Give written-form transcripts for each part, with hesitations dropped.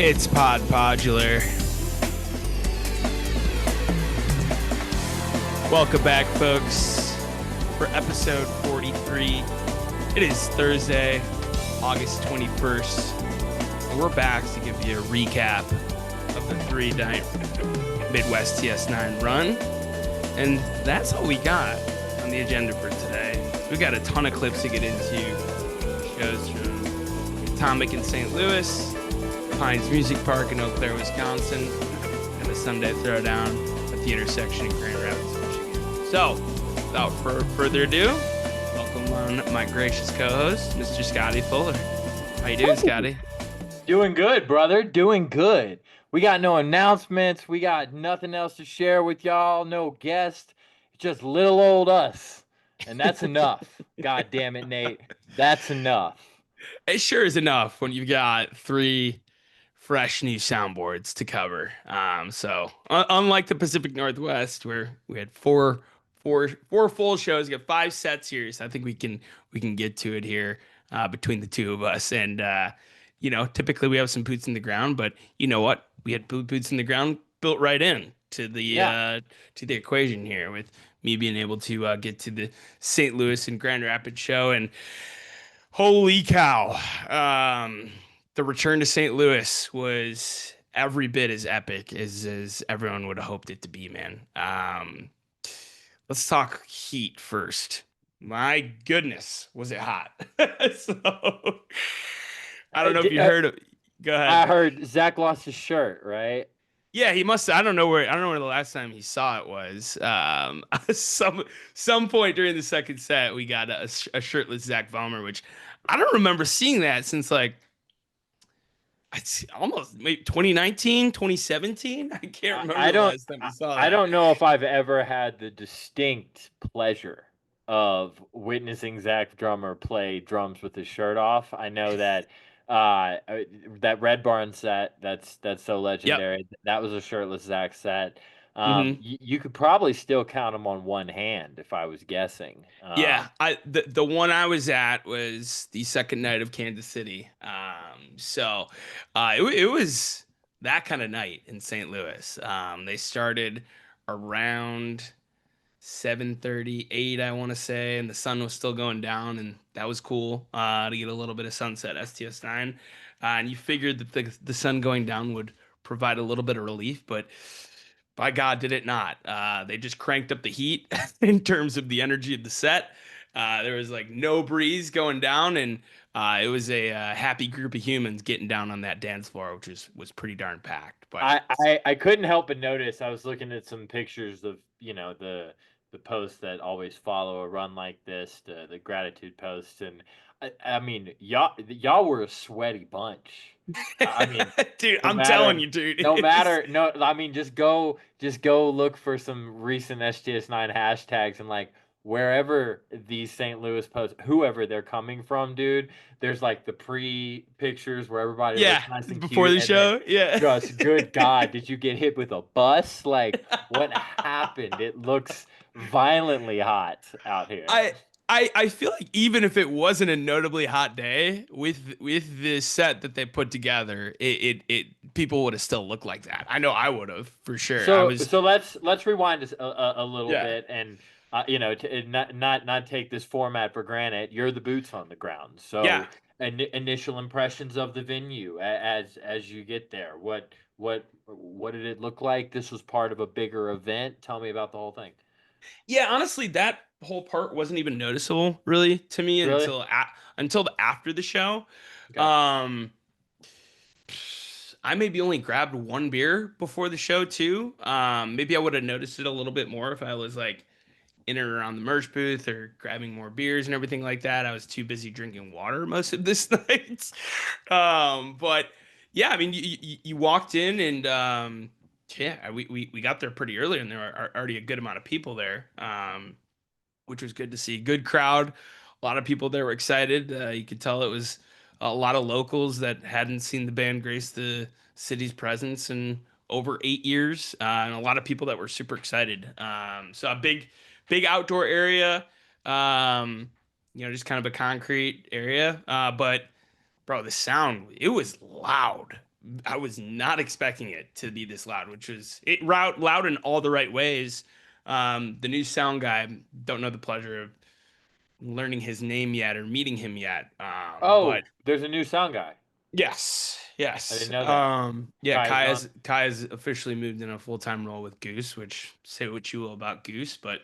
It's Podular. Welcome back, folks, for episode 43. It is Thursday, August 21st, and we're back to give you a recap of the three-night Midwest TS9 run. And that's all we got on the agenda for today. We got a ton of clips to get into. Shows from Atomic in St. Louis, Pines Music Park in Eau Claire, Wisconsin, and the Sunday Throwdown at the intersection in Grand Rapids, Michigan. So, without further ado, welcome on my gracious co-host, Mr. Scotty Fuller. How you doing, Scotty? Doing good, brother. Doing good. We got no announcements. We got nothing else to share with y'all. No guest. Just little old us. And that's enough. God damn it, Nate. That's enough. It sure is enough when you've got three fresh new soundboards to cover. So unlike the Pacific Northwest, where we had four full shows, we got 5 sets here. So I think we can get to it here between the two of us. And typically we have some boots in the ground, but you know what? We had boots in the ground built right in to the equation here, with me being able to get to the St. Louis and Grand Rapids show. And holy cow, the return to St. Louis was every bit as epic as everyone would have hoped it to be, man. Let's talk heat first. My goodness, was it hot? So I don't know if you heard of. Go ahead. I heard Zach lost his shirt, right? Yeah, he must. I don't know where the last time he saw it was. Some point during the second set, we got a shirtless Zach Vollmer, which I don't remember seeing that since like it's almost maybe 2019, 2017. I can't remember the last time we saw that. I don't know if I've ever had the distinct pleasure of witnessing Zach Drummer play drums with his shirt off. I know that that Red Barn set, that's so legendary. Yep. That was a shirtless Zach set. You could probably still count them on one hand if I was guessing. Yeah, the one I was at was the second night of Kansas City. So it was that kind of night in St. Louis. They started around 7:38, I want to say, and the sun was still going down, and that was cool to get a little bit of sunset STS9. And you figured that the sun going down would provide a little bit of relief, but by God, did it not. They just cranked up the heat in terms of the energy of the set. There was like no breeze going down, and it was a happy group of humans getting down on that dance floor, which was pretty darn packed. But I couldn't help but notice. I was looking at some pictures of the posts that always follow a run like this, the gratitude posts, and I mean, y'all were a sweaty bunch. I mean, dude, I'm telling you, dude. I mean, just go look for some recent STS9 hashtags, and like wherever these St. Louis posts, whoever they're coming from, dude, there's like the pre-pictures where everybody looks nice and before cute, the show. Yeah. Just good God, did you get hit with a bus? Like, what happened? It looks violently hot out here. I feel like even if it wasn't a notably hot day, with the set that they put together, it people would have still looked like that. I know I would have, for sure. So let's rewind a little bit, and not take this format for granted. You're the boots on the ground. So initial impressions of the venue as you get there. What did it look like? This was part of a bigger event. Tell me about the whole thing. Yeah, honestly, that whole part wasn't even noticeable really to me until after the show. Okay. I maybe only grabbed one beer before the show too. Maybe I would have noticed it a little bit more if I was like in and around the merch booth or grabbing more beers and everything like that. I was too busy drinking water most of this night. But yeah, I mean, you walked in and we got there pretty early, and there were already a good amount of people there, which was good to see. Good crowd. A lot of people there were excited. You could tell it was a lot of locals that hadn't seen the band grace the city's presence in over 8 years, and a lot of people that were super excited. So a big outdoor area, just kind of a concrete area. But bro, the sound, it was loud. I was not expecting it to be this loud, which was loud in all the right ways. The new sound guy, don't know the pleasure of learning his name yet or meeting him yet. But Oh, there's a new sound guy. yes, I yes. didn't know that. Yeah, Kaya's on. Kaya's officially moved in a full-time role with Goose, which say what you will about Goose, but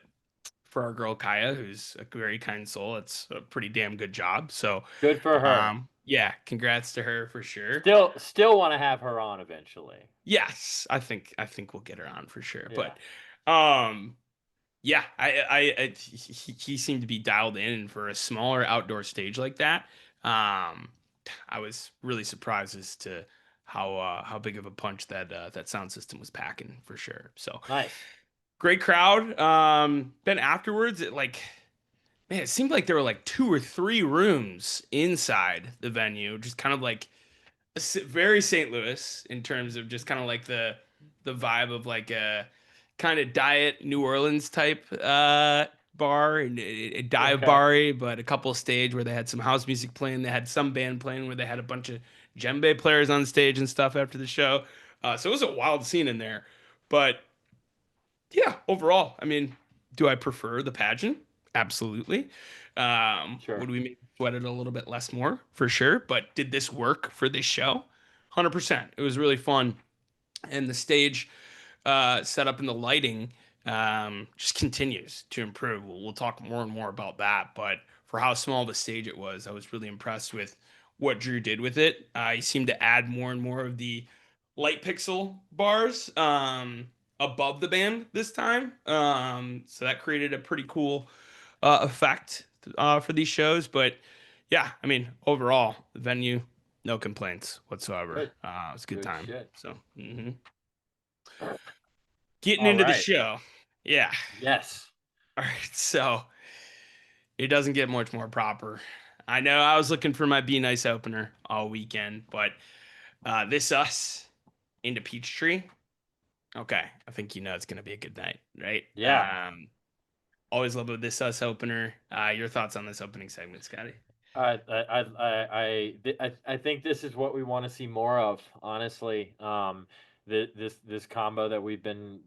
for our girl Kaya, who's a very kind soul, it's a pretty damn good job. So, Good for her. yeah, congrats to her for sure. Still want to have her on eventually. Yes, I think we'll get her on for sure. Yeah. But yeah, he seemed to be dialed in for a smaller outdoor stage like that. Um, I was really surprised as to how big of a punch that sound system was packing for sure. So Nice. great crowd. Then afterwards, man, it seemed like there were like two or three rooms inside the venue, just kind of like very St. Louis in terms of just kind of like the vibe of like a kind of diet New Orleans type bar and a dive Okay. bar, but a couple stage where they had some house music playing. They had some band playing where they had a bunch of djembe players on stage and stuff after the show. So it was a wild scene in there. But yeah, overall, I mean, do I prefer the pageant? Absolutely. Would Sure. we maybe sweat it a little bit less more? For sure. But did this work for this show? 100%. It was really fun. And the stage setup and the lighting just continues to improve. We'll talk more and more about that. But for how small the stage it was, I was really impressed with what Drew did with it. He seemed to add more and more of the light pixel bars above the band this time. So that created a pretty cool effect for these shows. But yeah, I mean, overall, the venue, no complaints whatsoever. Good. It was a good Good time. shit. So getting All into the right. show. Yeah. Yes. All right. So it doesn't get much more proper. I know I was looking for my Be Nice opener all weekend, but this us into Peachtree. Okay. I think you know it's going to be a good night, right? Yeah. Always love a this us opener. Your thoughts on this opening segment, Scotty? I think this is what we want to see more of, honestly. This combo that we've been,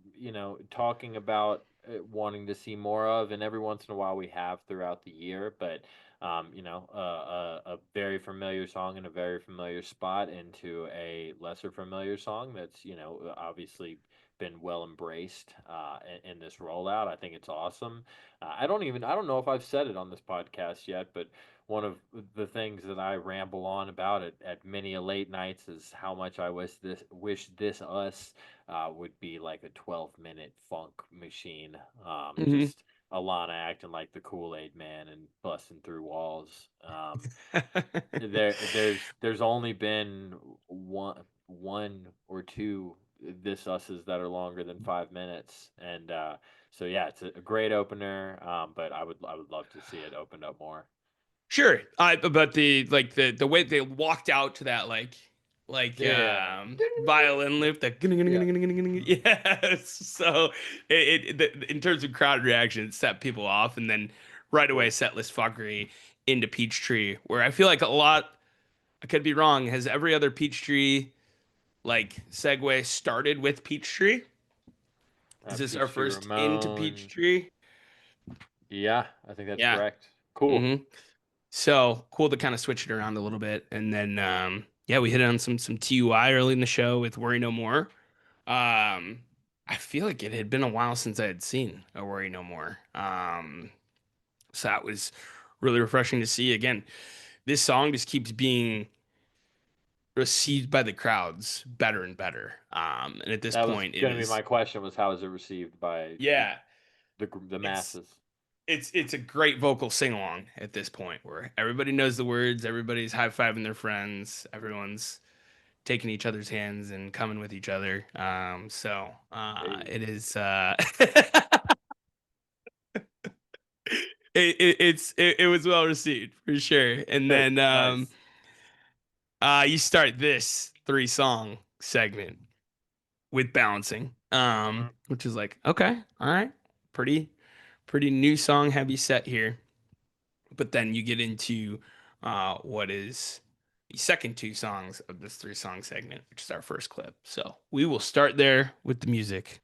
talking about, wanting to see more of, and every once in a while we have throughout the year. But a very familiar song in a very familiar spot into a lesser familiar song that's, obviously been well embraced in this rollout. I think it's awesome. I don't know if I've said it on this podcast yet, but one of the things that I ramble on about at many a late nights is how much I wish this us would be like a 12-minute funk machine. Hmm. Just Alana acting like the Kool-Aid man and busting through walls. There's only been one or two this us's that are longer than 5 minutes, and so yeah, it's a great opener. But I would love to see it opened up more. Sure. But the way they walked out to that Yeah. violin loop that Yeah. Mhm. yes. So in terms of crowd reaction, it set people off, and then right away Cool. set list fuckery into Peachtree, where I feel like a lot. I could be wrong. Has every other Peachtree segue started with Peachtree? Is this our Peachtree first into Ramon. Peachtree? Yeah, I think that's Yeah. correct. Cool. Hmm. So cool to kind of switch it around a little bit, and then yeah, we hit on some TUI early in the show with Worry No More. I feel like it had been a while since I had seen a Worry No More. So that was really refreshing to see. Again, this song just keeps being received by the crowds better and better. And at this That was point, it going to be is my question, was how is it received by yeah, the it's masses? it's a great vocal sing along at this point where everybody knows the words, everybody's high fiving their friends, everyone's taking each other's hands and coming with each other. Hey. It is it was well received for sure. And Good. then Nice. you start this three song segment with balancing, Mhm. which is like okay, all right, pretty new song heavy set here. But then you get into what is second two songs of this 3-song segment, which is our first clip. So we will start there with the music.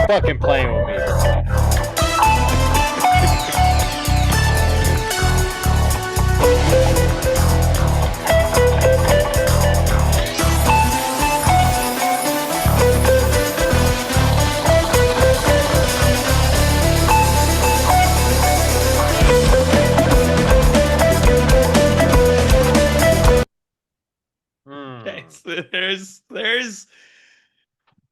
fucking playing with me, bro. Okay, Hmm. so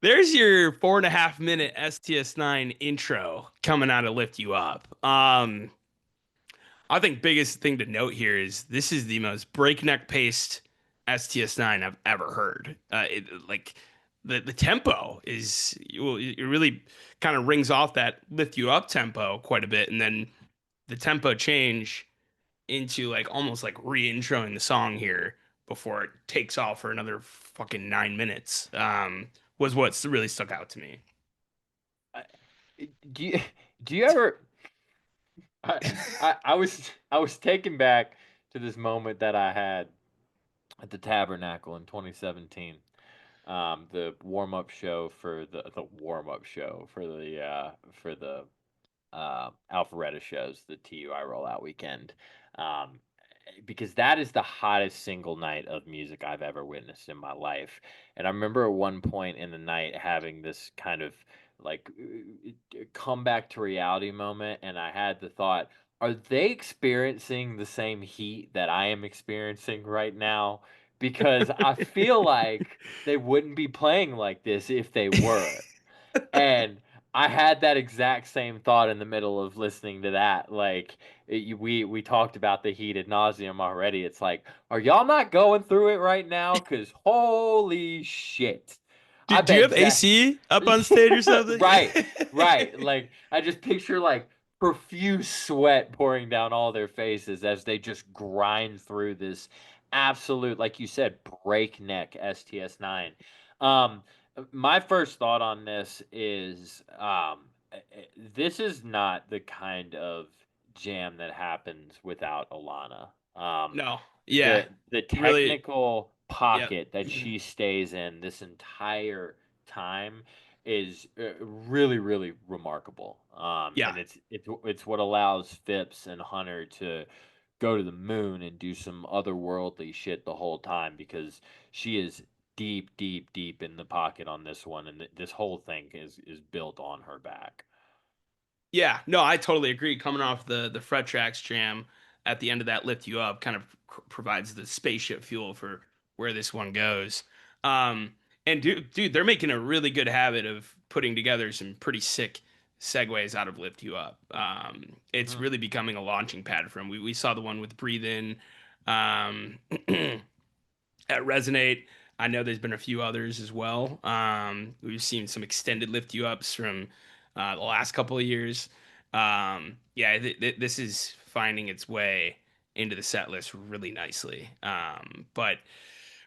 there's your 4.5 minute STS9 intro coming out to lift you up. I think biggest thing to note here is this is the most breakneck paced STS9 I've ever heard. Like the tempo is it really kind of rings off that lift you up tempo quite a bit, and then the tempo change into like almost like re-introing the song here before it takes off for another fucking 9 minutes. Was what's really stuck out to me. I- Do you do you ever? I, I was taken back to this moment that I had at the Tabernacle in 2017. The warm up show for the warm up show for the Alpharetta shows, the TUI rollout weekend. Um, because that is the hottest single night of music I've ever witnessed in my life. And I remember at one point in the night having this kind of like come back to reality moment. And I had the thought, are they experiencing the same heat that I am experiencing right now? Because I feel like they wouldn't be playing like this if they were. And I had that exact same thought in the middle of listening to that. Like we talked about the heat ad nauseum already. It's like, are y'all not going through it right now? Cause holy shit, Do, I do you bet have Zach. AC up on stage or something? Right, right. Like I just picture like profuse sweat pouring down all their faces as they just grind through this absolute, like you said, breakneck STS9. Um, my first thought on this is this is not the kind of jam that happens without Alana. No. Yeah. The Really. technical Yep. pocket that she stays in this entire time is really really remarkable. Yeah. And it's what allows Phipps and Hunter to go to the moon and do some otherworldly shit the whole time because she is deep, deep, deep in the pocket on this one, and this whole thing is built on her back. Yeah, no, I totally agree. Coming off the Fret Tracks jam at the end of that lift you up kind of provides the spaceship fuel for where this one goes. Um, and dude, they're making a really good habit of putting together some pretty sick segues out of lift you up. It's Hmm. really becoming a launching pad for them. We saw the one with Breathe In. Um, at Resonate. I know there's been a few others as well. We've seen some extended lift you ups from the last couple of years. Yeah, this is finding its way into the set list really nicely. But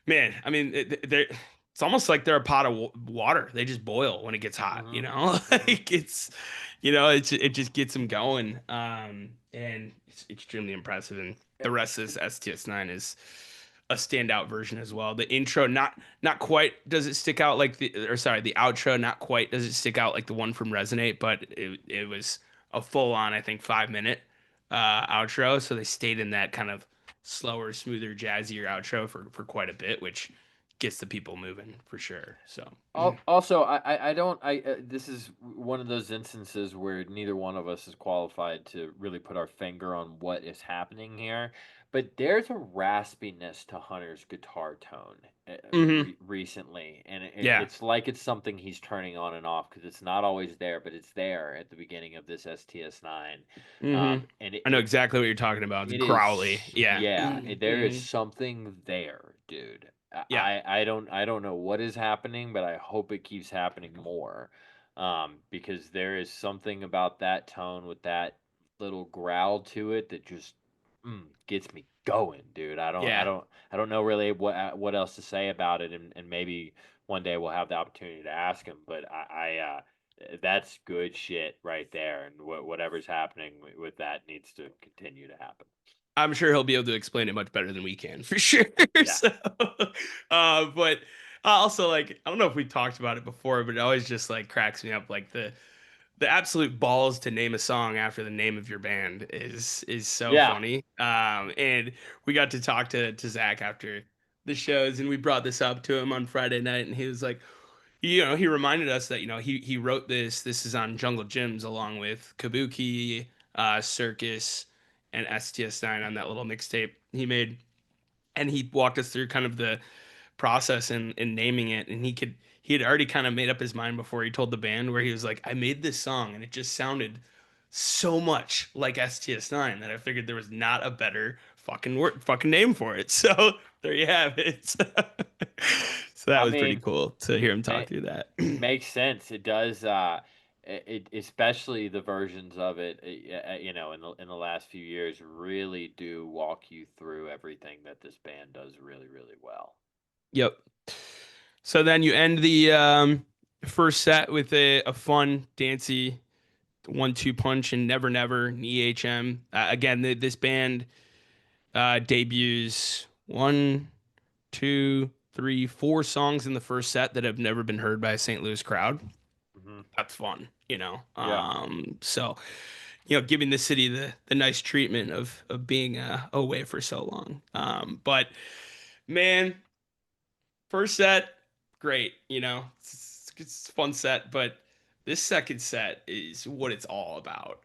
man, I mean, it's almost like they're a pot of water. They just boil when it gets hot, you Hmm. know? Hmm. Like it just gets them going. And it's extremely impressive. And the rest of this STS9 is a standout version as well. The intro, not quite does it stick out like the outro, not quite does it stick out like the one from Resonate, but it was a full on, I think, 5 minute outro. So they stayed in that kind of slower, smoother, jazzier outro for quite a bit, which gets the people moving for sure. So Also, I don't. This is one of those instances where neither one of us is qualified to really put our finger on what is happening here. But there's a raspiness to Hunter's guitar tone hmm recently, and yeah. it's like it's something he's turning on and off because it's not always there, but it's there at the beginning of this STS9. hmm And I know exactly what you're talking about. It's it growly. is, Yeah. yeah, there is hmm something there, dude. Yeah. I don't know what is happening, but I hope it keeps happening more. Because there is something about that tone with that little growl to it that just gets me going, dude. Yeah. I don't know really what else to say about it, and maybe one day we'll have the opportunity to ask him. But that's good shit right there, and whatever's happening with that needs to continue to happen. I'm sure he'll be able to explain it much better than we can for sure. Yeah. So, but Also, like, I don't know if we talked about it before, but it always just like cracks me up. Like the absolute balls to name a song after the name of your band is so Yeah. funny. And we got to talk to Zach after the shows, and we brought this up to him on Friday night, and he was like, he reminded us that he wrote this. This is on Jungle Gyms along with Kabuki, Circus, and STS9 on that little mixtape he made, and he walked us through kind of the process in naming it, and he had already kind of made up his mind before he told the band, where he was like, I made this song and it just sounded so much like STS9 that I figured there was not a better fucking name for it. So there you have it. So that I was pretty mean, cool to hear him ma talk through that. makes sense. It does, especially the versions of it, in the last few years really do walk you through everything that this band does really, really well. Yep. So then you end the first set with a fun, dancey 1-2 punch and Never Never and EHM. Again, this band debuts 1, 2, 3, 4 songs in the first set that have never been heard by a St. Louis crowd. Mhm. That's fun, you know. Yeah. So giving the city the nice treatment of being away for so long. But man, first set, great. It's a fun set, but this second set is what it's all about.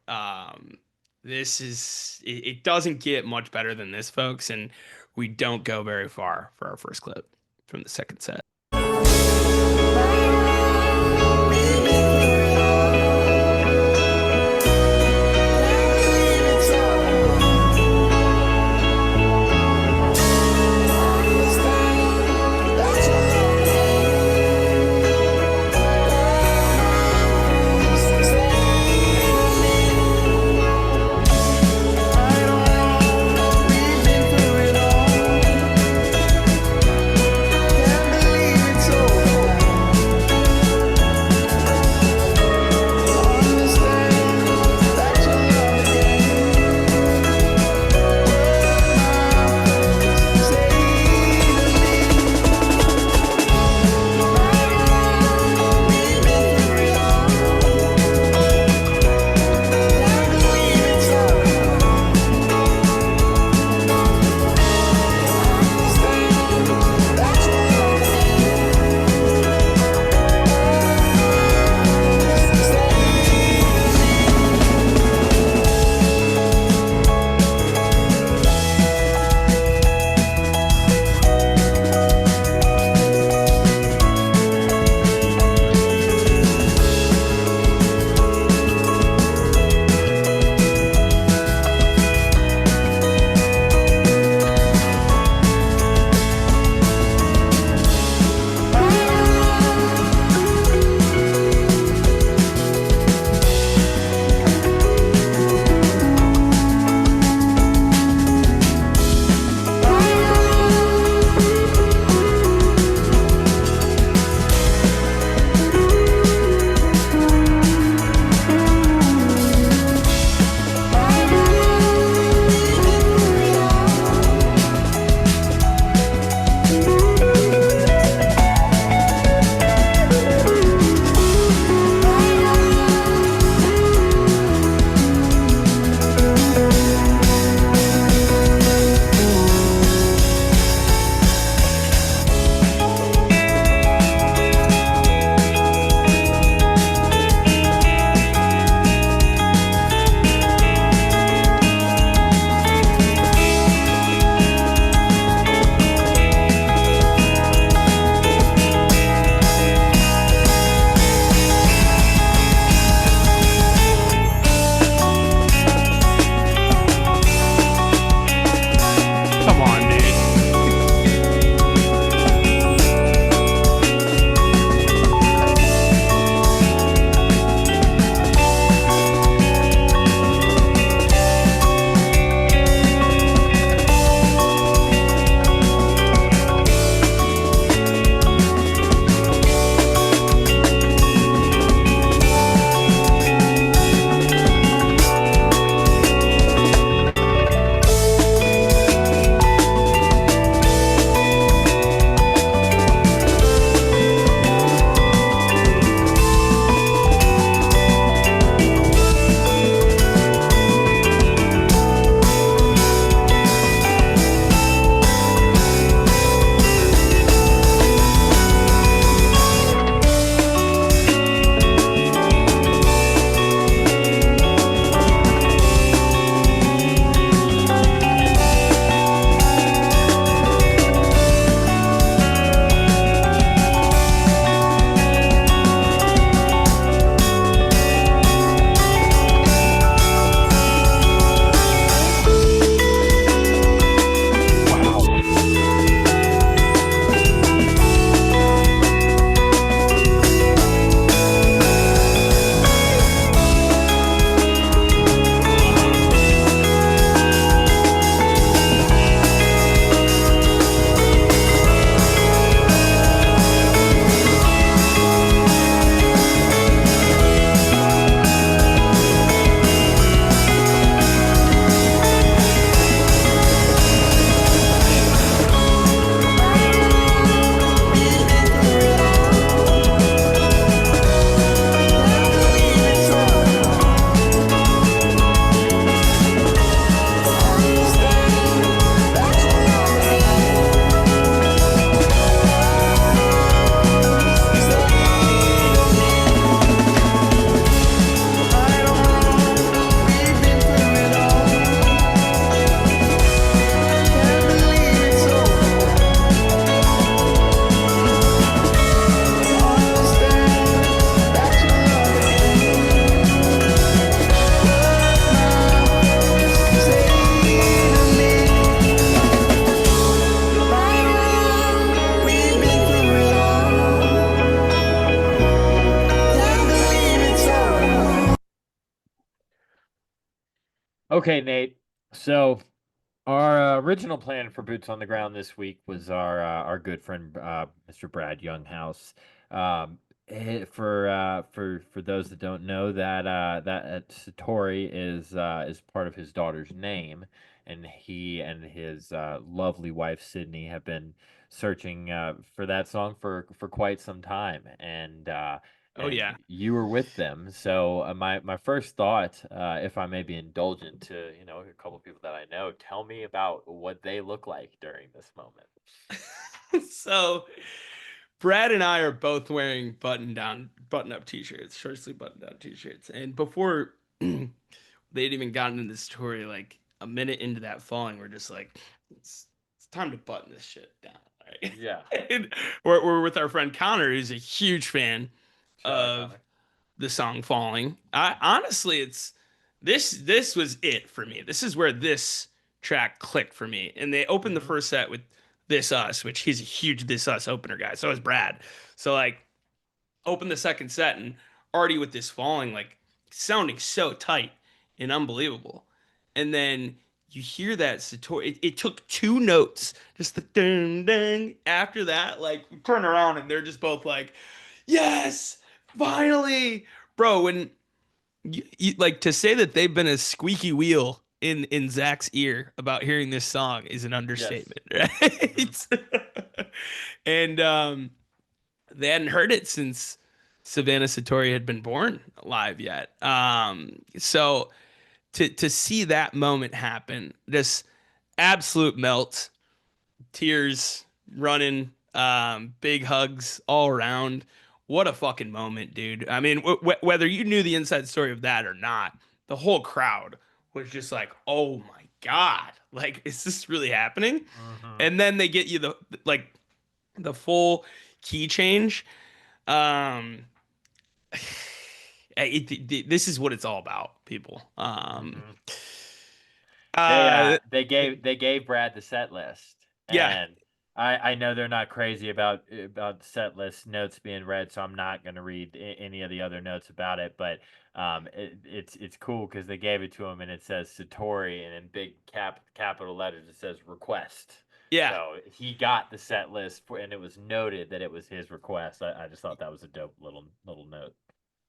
It doesn't get much better than this, folks, and we don't go very far for our first clip from the second set. Okay, Nate. So our original plan for Boots on the Ground this week was our good friend Mr. Brad Younghouse. Um, for those that don't know, that Satori is part of his daughter's name, and he and his lovely wife Sydney have been searching for that song for quite some time, Oh and yeah. you were with them. So my first thought, if I may be indulgent to a couple of people that I know, tell me about what they look like during this moment. So Brad and I are both wearing button up t-shirts, short sleeve button down t-shirts. And before they'd even gotten into the story, like a minute into that falling, we're just like, it's time to button this shit down. All right. Yeah. And we're with our friend Connor, who's a huge fan Shout out of Connor. the song Falling. I honestly, it's this was it for me. This is where this track clicked for me. And they opened the Mm-hmm. first set with This Us, which he's a huge This Us opener guy. So is Brad. So like open the second set and already with this Falling, like sounding so tight and unbelievable. And then you hear that Satori. It took two notes, just the ding ding. After that, like you turn around and they're just both like, yes, finally, bro. When like to say that they've been a squeaky wheel in Zach's ear about hearing this song is an Yes. understatement, Mm-hmm. right? And they hadn't heard it since Savannah Satori had been born live yet. So to see that moment happen, this absolute melt, tears running, big hugs all around. What a fucking moment, dude. I mean, whether you knew the inside story of that or not, the whole crowd was just like, "Oh my god, like, is this really happening?" Mm-hmm. And then they get you like the full key change. Um, this is what it's all about, people. Mm-hmm. They Uh, they gave Brad the set list, yeah, and I know they're not crazy about set list notes being read, so I'm not going to read any of the other notes about it. But it's cool because they gave it to him, and it says Satori, and in big capital letters it says request. yeah. So he got the set list and it was noted that it was his request. I just thought that was a dope little note.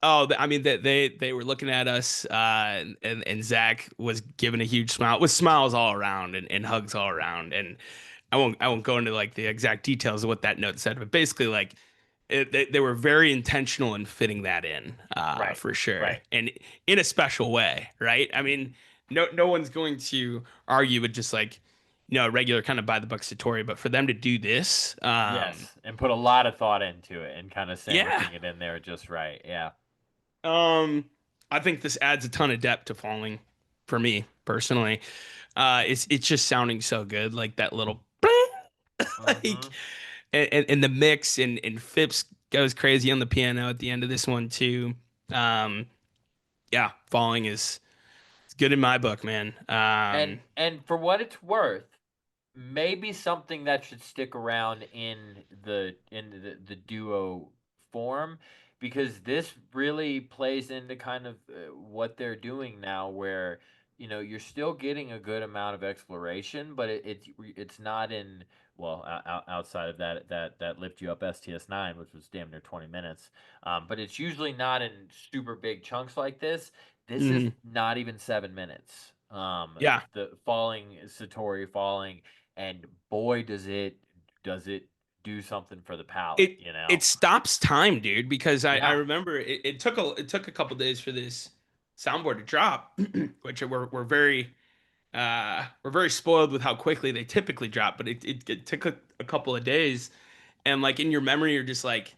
Oh, I mean they were looking at us, and Zach was giving a huge smile with smiles all around and hugs all around. And I won't go into like the exact details of what that note said, but basically like they were very intentional in fitting that in, Right, for sure, right. and in a special way, right? I mean, no one's going to argue with just like a regular kind of by the book Satori, but for them to do this, Yes, and put a lot of thought into it and kind of yeah. sandwiching it in there just right. Yeah. Um, I think this adds a ton of depth to Falling for me personally. It's just sounding so good, like that little like, Mhm. and the mix and Phipps goes crazy on the piano at the end of this one too. Um, yeah, Falling is it's good in my book, man. And for what it's worth, maybe something that should stick around in the duo form, because this really plays into kind of what they're doing now, where you're still getting a good amount of exploration, but it's not in, well, outside of that lift you up STS9, which was damn near 20 minutes, but it's usually not in super big chunks like this. This is Mhm. not even 7 minutes. Yeah, The falling Satori falling, and boy does it do something for the palate, it you know? it stops time, dude, because I Yeah, remember it took a couple days for this soundboard to drop, which we're very spoiled with how quickly they typically drop, but it took a couple of days. And like in your memory, you're just like,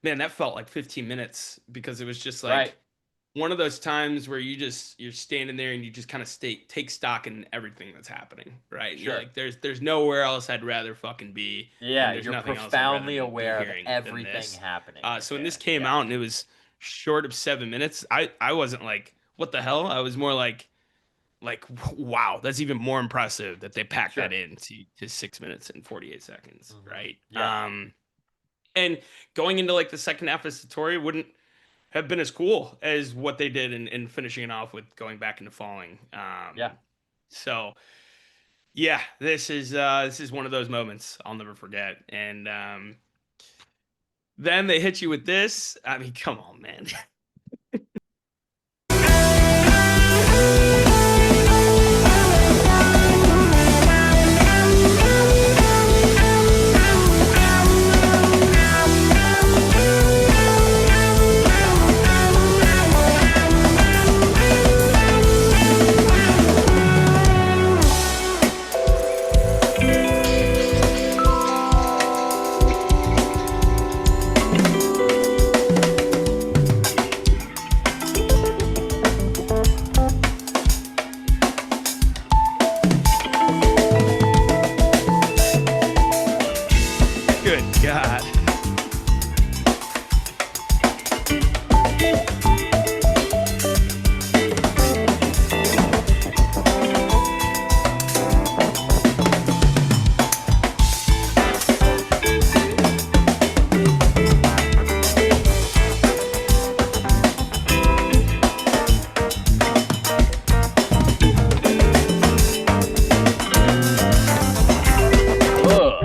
man, that felt like 15 minutes because it was just right. like one of those times where you're standing there and you just kind of take stock in everything that's happening, right? And you're Sure. like, there's nowhere else I'd rather fucking be, Yeah, and there's you're nothing else I'd rather profoundly be aware of hearing than everything this. happening right So when this there. came Yeah. out and it was short of 7 minutes, I wasn't like, what the hell? I was more like wow, that's even more impressive that they packed that Sure. in to 6 minutes and 48 seconds, Mhm. right? Yeah. And going into like the second half of Satori wouldn't have been as cool as what they did in finishing it off with going back into falling. Yeah. So yeah, this is one of those moments I'll never forget. And then they hit you with this. I mean, come on, man. Good God. Ugh.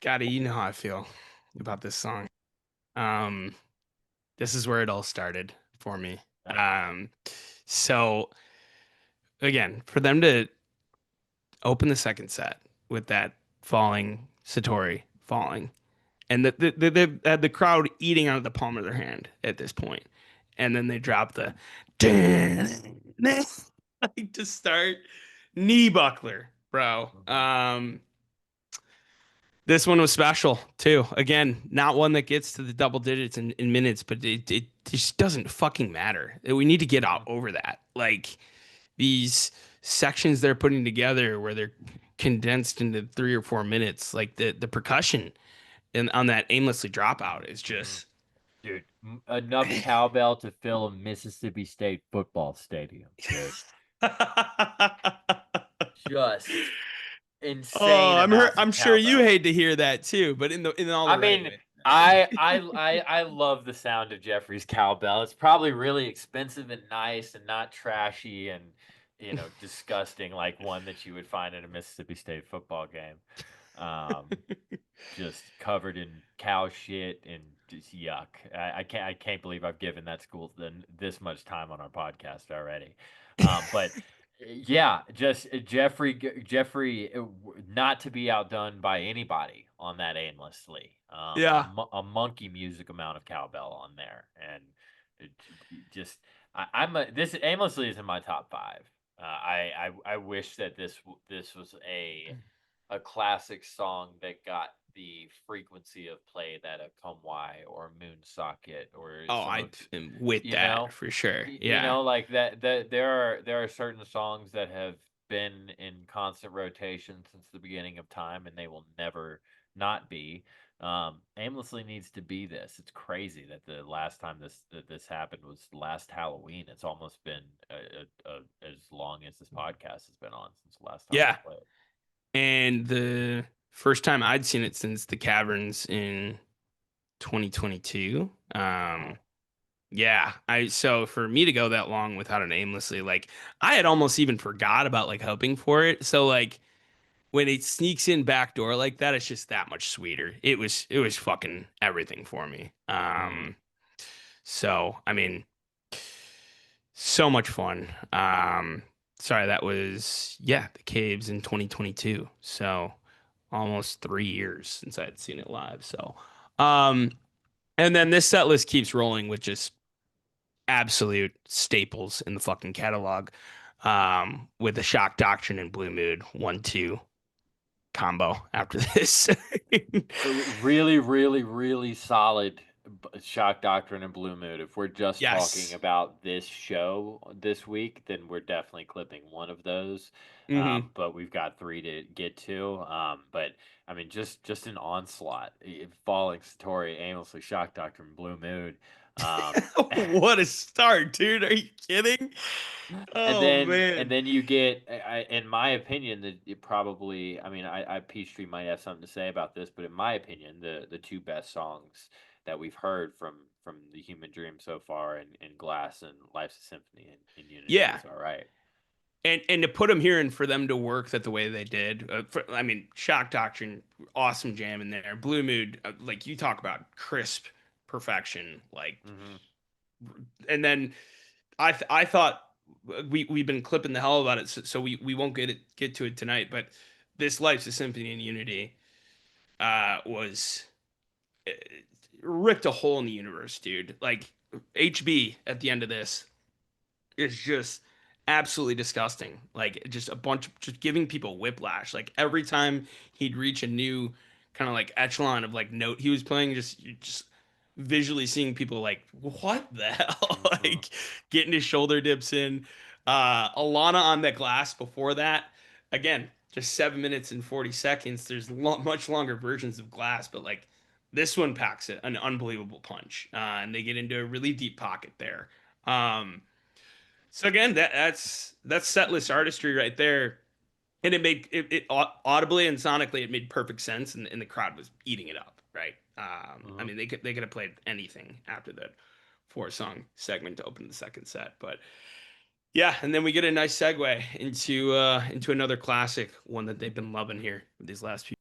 Scotty, you know how I feel about this song. Um, this is where it all started for me. Uh, Um, so again, for them to open the second set with that falling Satori falling, and the crowd eating out of the palm of their hand at this point, and then they drop the like to start knee buckler, bro. mhm, This one was special too. Again, not one that gets to the double digits in minutes, but it just doesn't fucking matter. We need to get out mhm, over that. Like these sections they're putting together where they're condensed into 3 or 4 minutes, like the percussion and on that aimlessly dropout is mhm. just Dude, enough cowbell to fill a Mississippi State football stadium, dude. Just Oh, insane amounts I'm of sure you cowbell. hate to hear that too, but in all I the right mean, way. I love the sound of Jeffrey's cowbell. It's probably really expensive and nice and not trashy and disgusting like one that you would find at a Mississippi State football game. Um, just covered in cow shit and just yuck. I can't believe I've given that school this much time on our podcast already. But yeah, just Jeffrey, not to be outdone by anybody on that aimlessly. Yeah. A monkey music amount of cowbell on there, and just I'm this aimlessly is in my top five. I wish that this was a classic song that got the frequency of play that a Come Why or Moon Socket or Oh, some I of am with you that know for sure. Yeah. like that there are certain songs that have been in constant rotation since the beginning of time and they will never not be. Aimlessly needs to be this. It's crazy that the last time this happened was last Halloween. It's almost been as long as this podcast has been on since the last time we Yeah. played. And the first time I'd seen it since the caverns in 2022. Wow. Yeah, I so for me to go that long without it aimlessly, like I had almost even forgot about like hoping for it. So like when it sneaks in backdoor like that, it's just that much sweeter. It was fucking everything for me. Mhm. So I mean, so much fun. Sorry, that was yeah, the Caves in 2022. So almost 3 years since I had seen it live. So um and then this set list keeps rolling with just absolute staples in the fucking catalog. With the Shock Doctrine and Blue Mood 1-2 combo after this. Really, really, really solid Shock Doctrine and Blue Mood. If we're just talking Yes. about this show this week, then we're definitely clipping one of those. Hmm. But we've got three to get to. But I mean, just an onslaught. Falling Satori, aimlessly Shock Doctrine, Blue Mood. Um, What a start, dude. Are you kidding? Oh and man. then you get, in my opinion, that it probably. I mean, Peachtree might have something to say about this, but in my opinion, the two best songs that we've heard from the Human Dream so far, and Glass and Life's a Symphony and Unity Yeah. is all right. And to put them here and for them to work that the way they did, I mean, Shock Doctrine, awesome jam in there. Blue Mood, like you talk about crisp perfection, like, Mm-hmm. and then I thought we've been clipping the hell about it, so we won't get to it tonight. But this Life's a Symphony in Unity was uh, ripped a hole in the universe, dude. Like HB at the end of this is just absolutely disgusting. Like just a bunch of just giving people whiplash. Like every time he'd reach a new kind of like echelon of like note he was playing, just visually seeing people like what the hell, Mm-hmm. like getting his shoulder dips in. Alana on the glass before that, again, just 7 minutes and 40 seconds. There's much longer versions of glass, but like this one packs it an unbelievable punch, and they get into a really deep pocket there. So again, that's set list artistry right there, and it made it audibly and sonically it made perfect sense, and the crowd was eating it up, right? I Mm-hmm. mean they could have played anything after that 4 song segment to open the second set, but yeah, and then we get a nice segue into another classic, one that they've been loving here with these last few.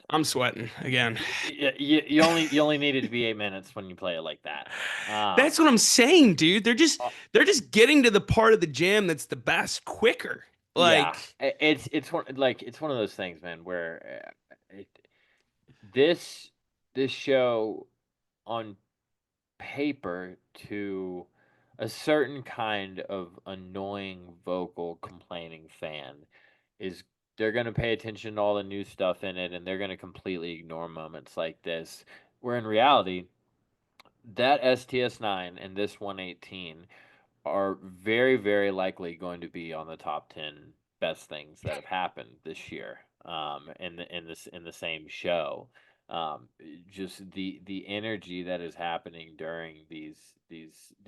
I'm sweating again. You only needed to be 8 minutes when you play it like that. That's what I'm saying, dude. They're just Uh, they're just getting to the part of the jam that's the best quicker. yeah, Like, it's one of those things, man, where this this show on paper to a certain kind of annoying vocal complaining fan is they're going to pay attention to all the new stuff in it and they're going to completely ignore moments like this where in reality that STS9 and this 118 are very, very likely going to be on the top 10 best things that have happened this year. In the same show, just the energy that is happening during these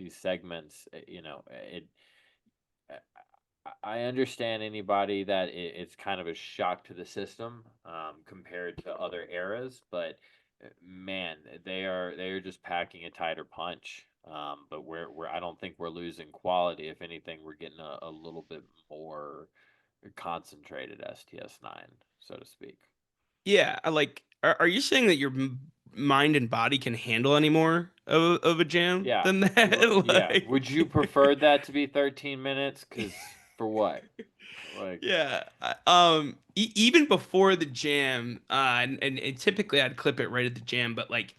segments, I understand anybody that it's kind of a shock to the system compared to other eras, but man, they are just packing a tighter punch. But we're I don't think we're losing quality. If anything, we're getting a little bit more concentrated STS9, so to speak. yeah, like, are you saying that your mind and body can handle any more of a jam Yeah, than that? yeah. Would you Like, prefer that to be 13 minutes? Cause for what? Like, yeah. Even before the jam, and typically I'd clip it right at the jam, but like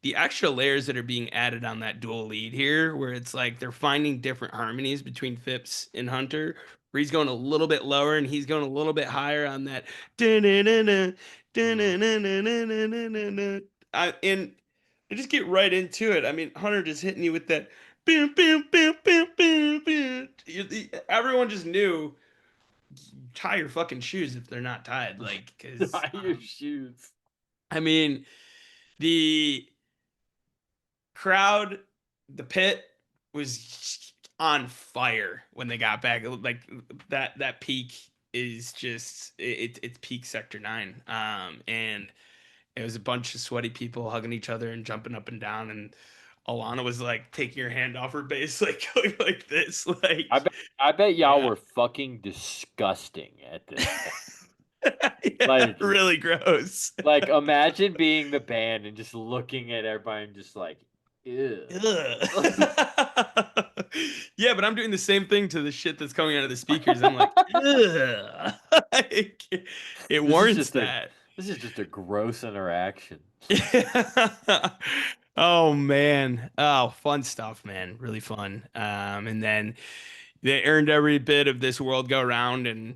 the extra layers that are being added on that dual lead here, where it's like they're finding different harmonies between Phipps and Hunter, where he's going a little bit lower and he's going a little bit higher on that. Da-na-na-na, mm. da-na-na-na-na-na-na-na. And I just get right into it. I mean, Hunter just hitting you with that. Bam, bam, bam, bam, bam, bam. Everyone just knew tie your fucking shoes if they're not tied. Like, because, Tie your shoes. I mean, the crowd, the pit was on fire when they got back. Like, that peak is just it's peak sector 9. And it was a bunch of sweaty people hugging each other and jumping up and down, and Alana was like taking her hand off her base, like going like this, I like, bet I bet y'all yeah. were fucking disgusting at this point. Yeah, Like really gross. like imagine being the band and just looking at everybody and just like, ew. Ugh. Yeah, but I'm doing the same thing to the shit that's coming out of the speakers. I'm like, ugh. Like, it This is warrants just a that. this is just a gross interaction. Oh man. Oh, fun stuff, man. Really fun. And then they earned every bit of this world go round, and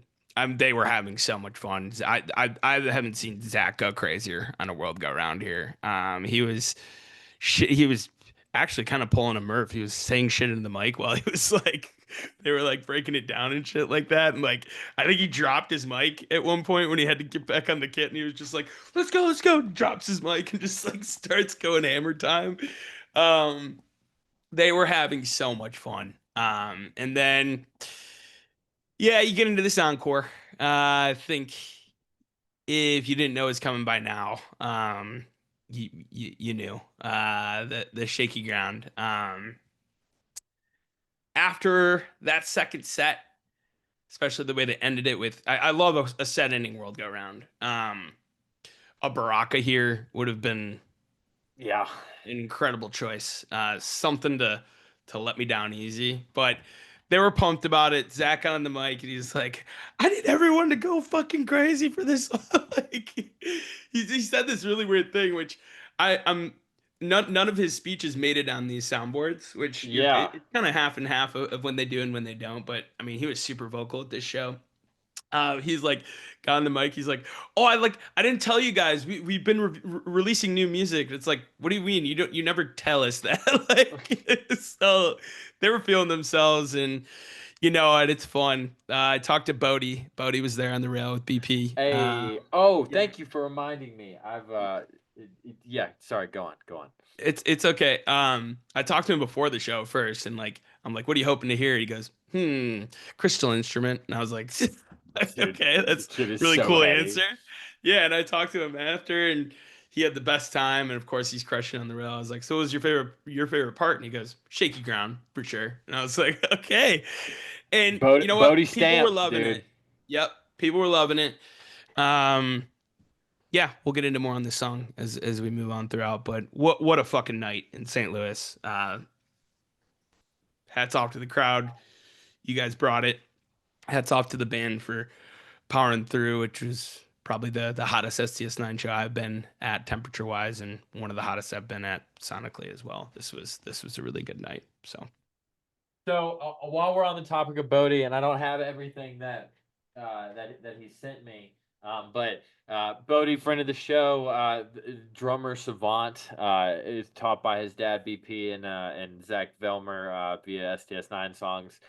they were having so much fun. I haven't seen Zach go crazier on a world go round here. He was actually kind of pulling a Murph. He was saying shit in the mic while he was like, they were like breaking it down and shit like that. And like, I think he dropped his mic at one point when he had to get back on the kit, and he was just like, let's go. Drops his mic and just like starts going hammer time. Um, they were having so much fun. And then, yeah, you get into this encore. I think if you didn't know it's coming by now, you knew the shaky ground. After that second set, especially the way they ended it with, I love a set ending world go round. A Baraka here would have been Yeah. an incredible choice. Something to let me down easy, but they were pumped about it. Zach on the mic, and he's like, "I need everyone to go fucking crazy for this." Like, he said this really weird thing, which I'm none of his speeches made it on these soundboards, which Yeah. it's kind of half and half of when they do and when they don't. But I mean, he was super vocal at this show. He's like got on the mic. He's like, "Oh, I didn't tell you guys. We've been releasing new music." It's like, what do you mean? You never tell us that. Like, so they were feeling themselves, and you know it. It's fun. I talked to Bodie. Bodie was there on the rail with BP. Hey, oh, Yeah, thank you for reminding me. Yeah, sorry, go on, go on. it's okay. I talked to him before the show first, and like I'm like, "What are you hoping to hear?" He goes, crystal instrument," and I was like, Dude, "Okay, that's shit is really so cool heavy. answer." Yeah, and I talked to him after, and he had the best time, and of course he's crushing on the rail. I was like, "So, what was your favorite part?" And he goes, "Shaky ground for sure." And I was like, "Okay." And you know what? Bodie People were stamps, loving it. dude. Yep, people were loving it. Um, Yeah, we'll get into more on this song as we move on throughout. But what a fucking night in St. Louis. Hats off to the crowd. You guys brought it. Hats off to the band for powering through, which was probably the hottest STS9 show I've been at temperature wise, and one of the hottest I've been at sonically as well. This was a really good night. So So while we're on the topic of Bodie, and I don't have everything that he sent me, but Bodie, friend of the show, drummer savant, is taught by his dad BP and Zach Velmer via STS9 songs.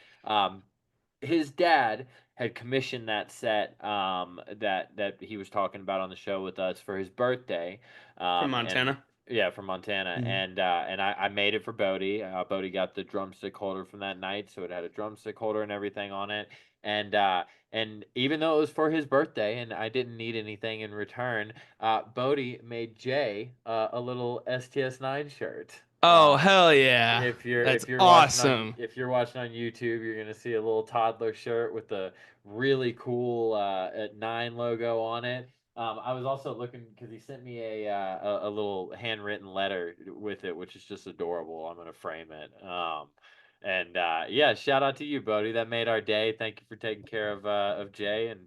His dad had commissioned that set that he was talking about on the show with us for his birthday, from and Montana. yeah, from Montana, Mhm. and I made it for Bodie. Bodie got the drumstick holder from that night, so it had a drumstick holder and everything on it. And and even though it was for his birthday, and I didn't need anything in return, Bodie made Jay a little STS9 shirt. Oh hell yeah, that's awesome. If you're watching on YouTube, you're gonna see a little toddler shirt with a really cool at 9 logo on it. I was also looking because he sent me a little handwritten letter with it, which is just adorable. I'm gonna frame it. And yeah, shout out to you, Bodie. That made our day. Thank you for taking care of Jay, and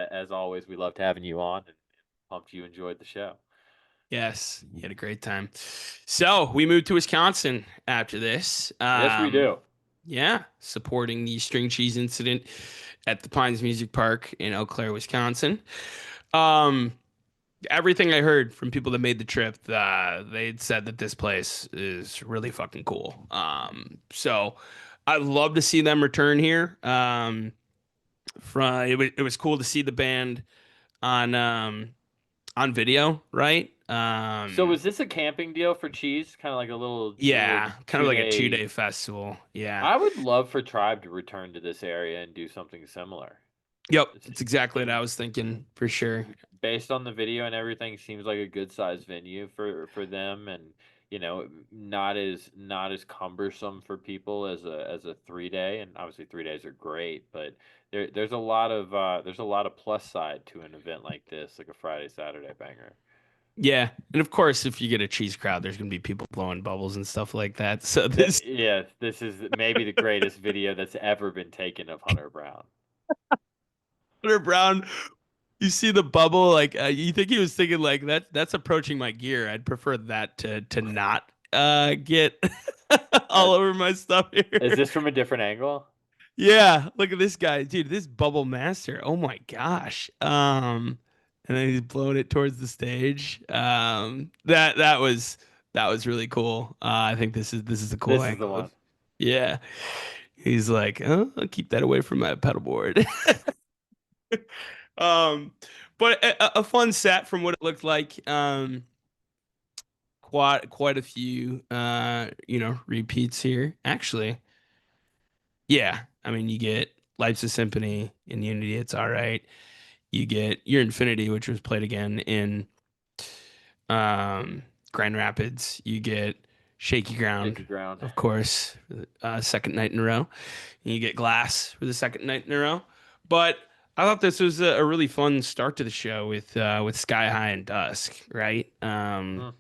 as always, we loved having you on, and pumped you enjoyed the show. Yes, he had a great time. So we moved to Wisconsin after this. Yes, we do. Yeah, supporting the string cheese incident at the Pines Music Park in Eau Claire, Wisconsin. Um, Everything I heard from people that made the trip, they'd said that this place is really fucking cool. So I'd love to see them return here. It was cool to see the band on on video, right? So was this a camping deal for Cheese? Kind of like a little Yeah, kind of two like a day. 2 day festival. Yeah. I would love for Tribe to return to this area and do something similar. Yep, It it's exactly what seems I was thinking for sure. based on the video and everything, seems like a good sized venue for them, and not as cumbersome for people as a 3 day. And obviously 3 days are great, but there's a lot of plus side to an event like this, like a Friday Saturday banger. Yeah, and of course, if you get a cheese crowd, there's gonna be people blowing bubbles and stuff like that. So this Yeah, this is maybe the greatest video that's ever been taken of Hunter Brown. Hunter Brown, you see the bubble, like you think he was thinking like that's approaching my gear. I'd prefer that to not get Uh, all over my stuff is here. this from a different angle? Yeah, look at this guy, dude. This bubble master. Oh my gosh. And then he's blowing it towards the stage. That was really cool. I think this is a cool This is the angle. one. Yeah. He's like, oh, I'll keep that away from my pedal board. um, but a fun set from what it looked like. Quite a few repeats here. Actually, yeah. I mean, you get Leipzig Symphony in Unity, it's all right. You get Your Infinity, which was played again in Grand Rapids. You get Shaky Ground, Shaky ground. of course, second night in a row. And you get Glass for the second night in a row. But I thought this was a really fun start to the show with Sky High and Dusk, right? Mm,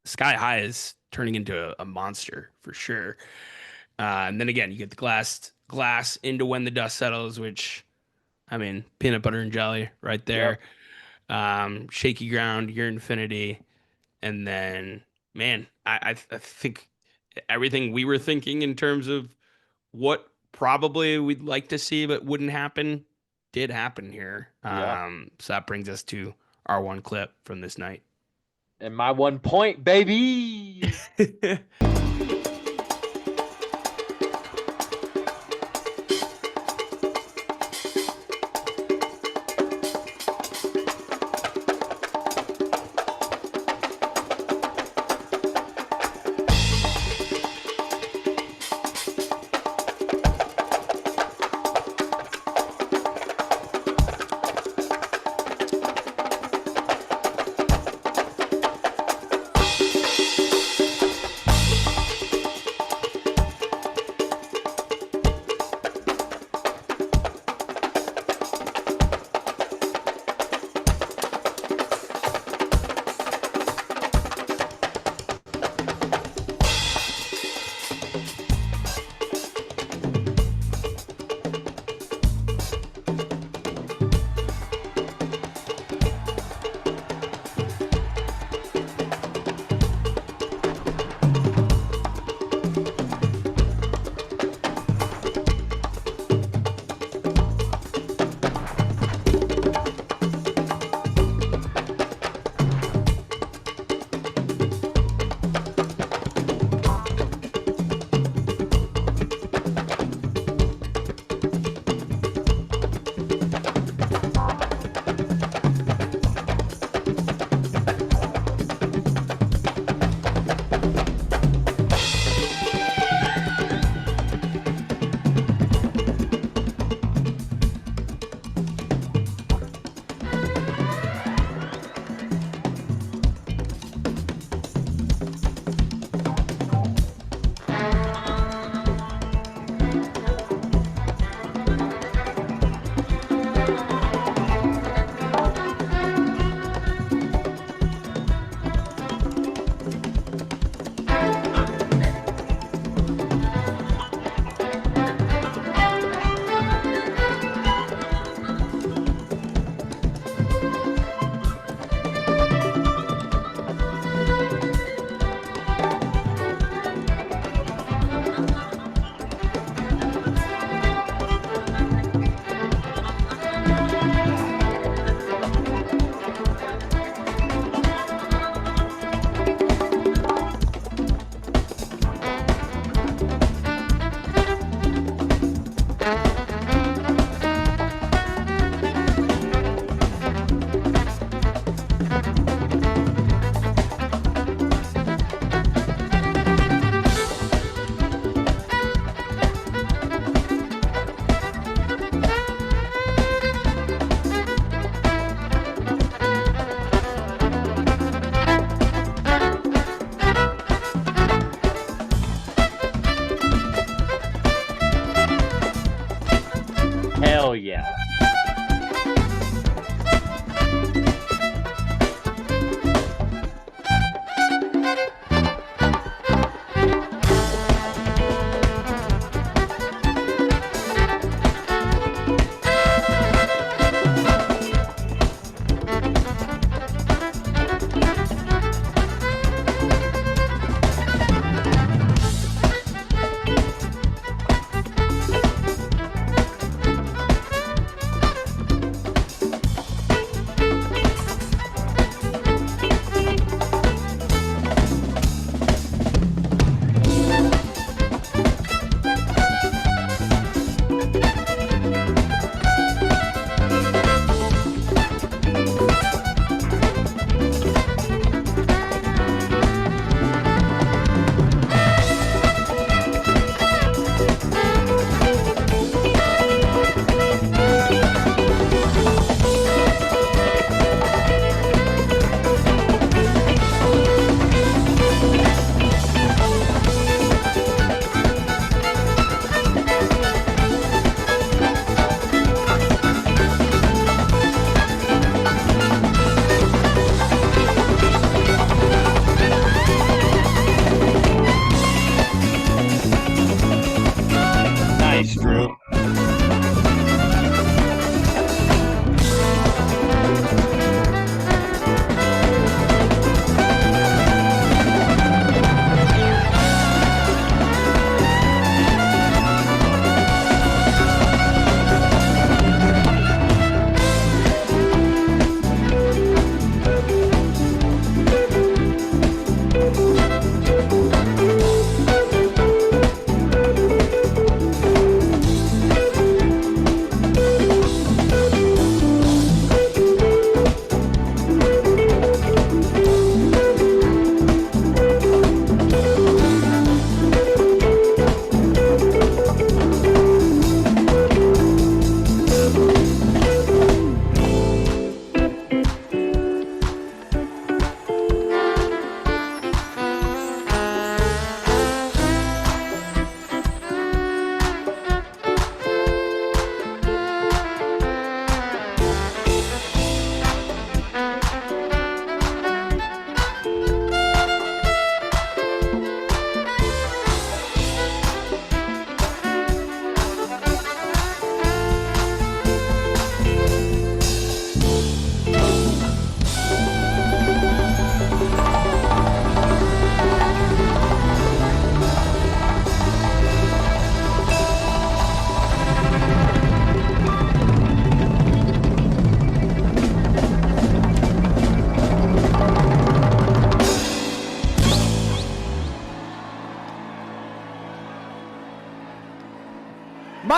Sky High is turning into a monster for sure. And then again, you get the glass into When the Dust Settles, which I mean, peanut butter and jelly right there. yep. Shaky Ground, Your Infinity, and then man, I think everything we were thinking in terms of what probably we'd like to see but wouldn't happen did happen here. Yeah. So that brings us to our one clip from this night. And my 1 point, baby.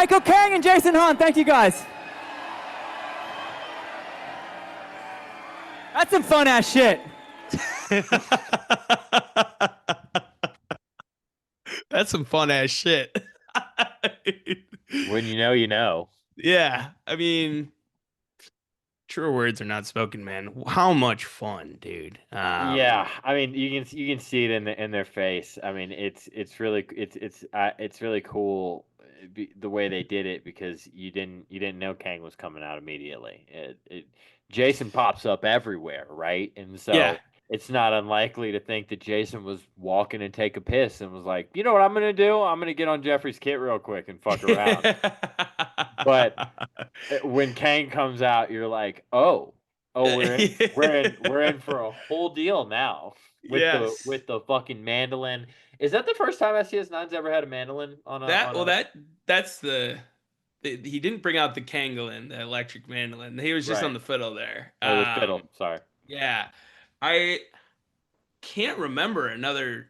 Michael Kang and Jason Hahn. Thank you guys. That's some fun ass shit. That's some fun ass shit. When you know, you know. Yeah, I mean, truer words are not spoken, man. How much fun, dude. Yeah, I mean, you can see it in their face. I mean, it's really cool the way they did it because you didn't know Kang was coming out immediately. Jason pops up everywhere, right? And Yeah. so it's not unlikely to think that Jason was walking and take a piss and was like, you know what I'm gonna do? I'm gonna get on Jeffrey's kit real quick and fuck around. But when Kang comes out, you're like, oh, we're in for a whole deal now with the Yes. with the fucking mandolin. Is that the first time STS9's ever had a mandolin on a That on well a that's he didn't bring out the Kangolin, the electric mandolin. He was just on right the fiddle there. or the fiddle? Sorry. Yeah. I can't remember another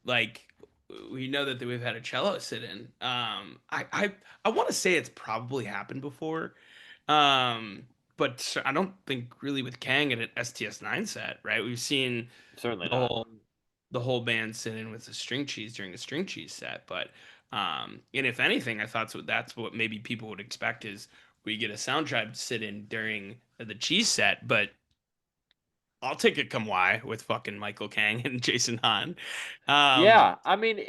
like we know that we've had a cello sit in. I want to say it's probably happened before. But I don't think really with Kang at an STS9 set, right? We've seen Certainly the not. whole band sit in with the string cheese during the string cheese set, but and if anything, I thought that's what maybe people would expect is we get a sound tribe sit in during the cheese set, but I'll take it come why with fucking Michael Kang and Jason Hahn. Um, Yeah, I mean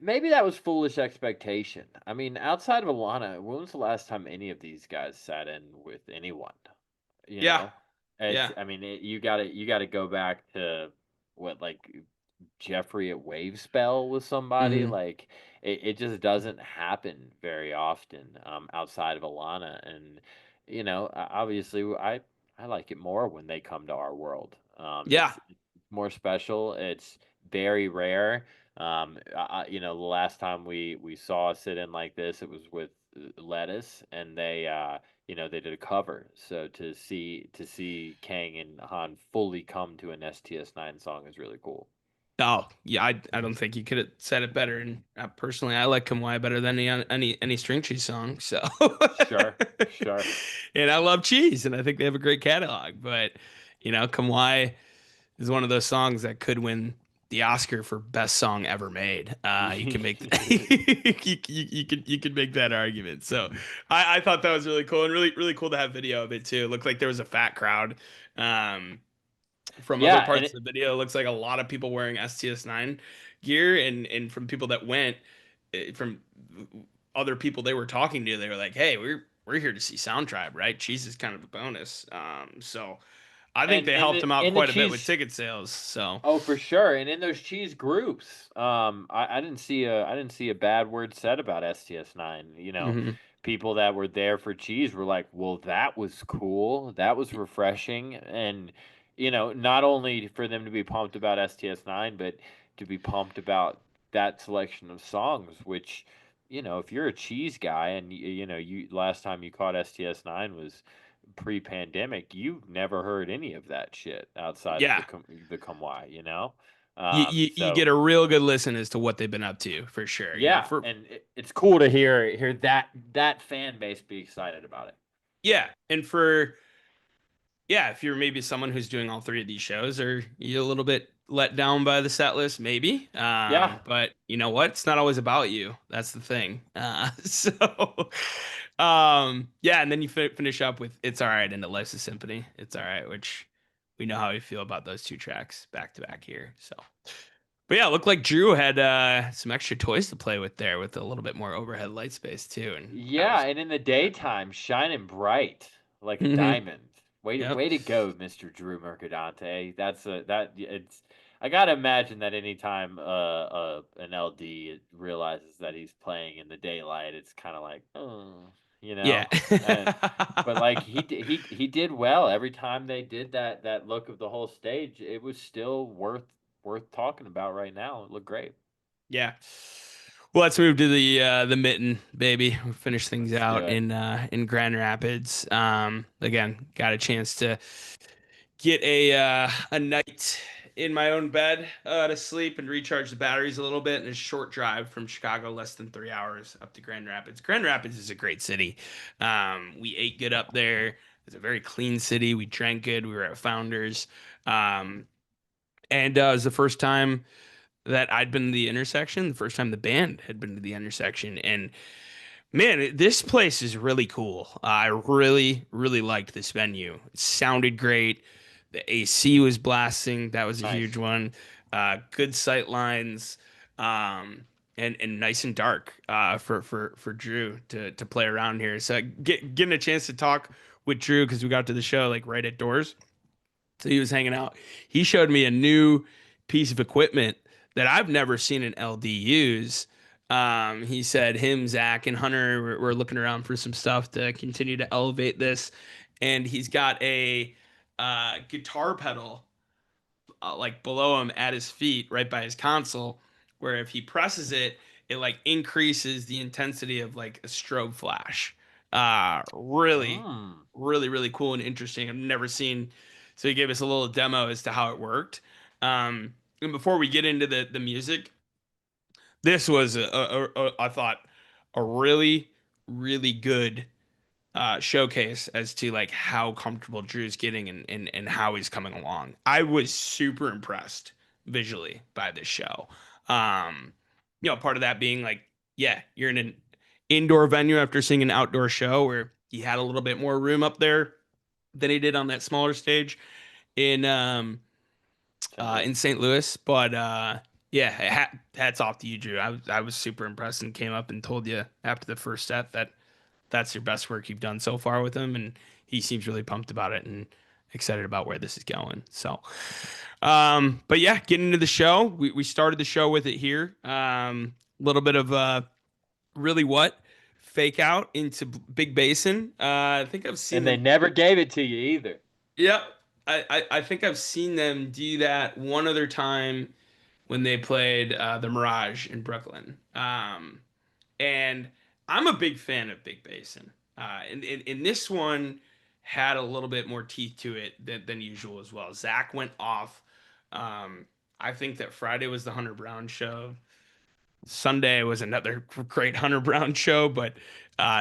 maybe that was foolish expectation. I mean, outside of Alana, when was the last time any of these guys sat in with anyone? You yeah, know, it's yeah. I mean you gotta go back to what like Jeffrey at Wave Spell with somebody. Hmm. Like it just doesn't happen very often outside of Alana, and obviously I like it more when they come to our world. Yeah. It's more special. It's very rare. The last time we saw a sit in like this, it was with Lettuce, and they did a cover. So to see Kang and Han fully come to an STS9 song is really cool. Oh, yeah. I don't think you could have said it better. And personally, I like Kamwai better than any string cheese song. So, Sure, sure. and I love cheese, and I think they have a great catalog. But Kamwai is one of those songs that could win the Oscar for best song ever made. You can make you could make that argument. So I thought that was really cool and really cool to have video of it too. It looked like there was a fat crowd. Um, from other Yeah, and parts of the video, it looks like a lot of people wearing STS9 gear, and from people that went, from other people they were talking to, they were like, "Hey, we're here to see Sound Tribe, right? Cheese is kind of a bonus." So I think and they and helped the them out in the quite a bit with cheese. ticket sales. So, Oh, for sure. And in those cheese groups, I didn't see a bad word said about STS9. mhm. People that were there for cheese were like, "Well, that was cool. That was refreshing." And not only for them to be pumped about STS9, but to be pumped about that selection of songs, which, if you're a cheese guy and you last time you caught STS9 was pre-pandemic, you never heard any of that shit outside of Yeah, the Come Why, you know? you So get a real good listen as to what they've been up to for sure. yeah, For and it's cool to hear that fan base be excited about it. yeah, and for yeah, if you're maybe someone who's doing all three of these shows, are you a little bit let down by the set list? Maybe. Yeah, But you know what? It's not always about you. That's the thing. Yeah, and then you finish up with "It's All Right" into "Life's a Symphony." It's all right, which we know how we feel about those two tracks back to back here. So, but yeah, it looked like Drew had some extra toys to play with there, with a little bit more overhead light space too, and that yeah, was. and in the daytime, shining bright like a Mhm. diamond. Way to, Yep. way to go, Mr. Drew Mercadante. It's. I gotta imagine that anytime an LD realizes that he's playing in the daylight, it's kind of like, oh, Yeah. and but like he did well every time they did that look of the whole stage. It was still worth talking about right now. It looked great. Yeah. Well, let's move to the mitten, baby. We'll finish things Let's do out it. in Grand Rapids. Again, got a chance to get a night in my own bed to sleep and recharge the batteries a little bit. And a short drive from Chicago, less than 3 hours up to Grand Rapids. Grand Rapids is a great city. We ate good up there. It's a very clean city. We drank good. We were at Founders. Um, and it was the first time that I'd been to the intersection, the first time the band had been to the intersection. And man, this place is really cool. I really, really liked this venue. It sounded great. The AC was blasting. That was a Nice. huge one. Good sight lines, and nice and dark for Drew to play around here. So getting a chance to talk with Drew because we got to the show like right at doors. So he was hanging out. He showed me a new piece of equipment that I've never seen an LD use. He said him, Zach, and Hunter were looking around for some stuff to continue to elevate this, and he's got a guitar pedal like below him at his feet, right by his console, where if he presses it, it like increases the intensity of like a strobe flash. Really, really, really cool and interesting. I've never seen. So he gave us a little demo as to how it worked. And before we get into the music, this was I thought a really, really good showcase as to like how comfortable Drew's getting and how he's coming along. I was super impressed visually by this show. Part of that being like, yeah, you're in an indoor venue after seeing an outdoor show where he had a little bit more room up there than he did on that smaller stage in St. Louis. But yeah, hats off to you, Drew. I was super impressed and came up and told you after the first set that that's your best work you've done so far with him, and he seems really pumped about it and excited about where this is going. So, but yeah, getting into the show, we started the show with it here. A little bit of really what fake out into Big Basin. I think I've seen And them. they never gave it to you either. Yep. I think I've seen them do that one other time when they played the Mirage in Brooklyn. And I'm a big fan of Big Basin. And this one had a little bit more teeth to it than usual as well. Zach went off. I think that Friday was the Hunter Brown show. Sunday was another great Hunter Brown show, but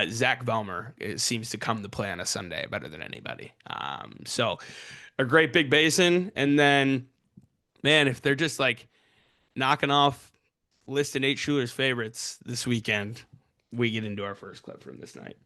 Zach Velmer seems to come to play on a Sunday better than anybody. So a great Big Basin. And then, man, if they're just like knocking off List and Nate Schuler's favorites this weekend, we get into our first clip from this night.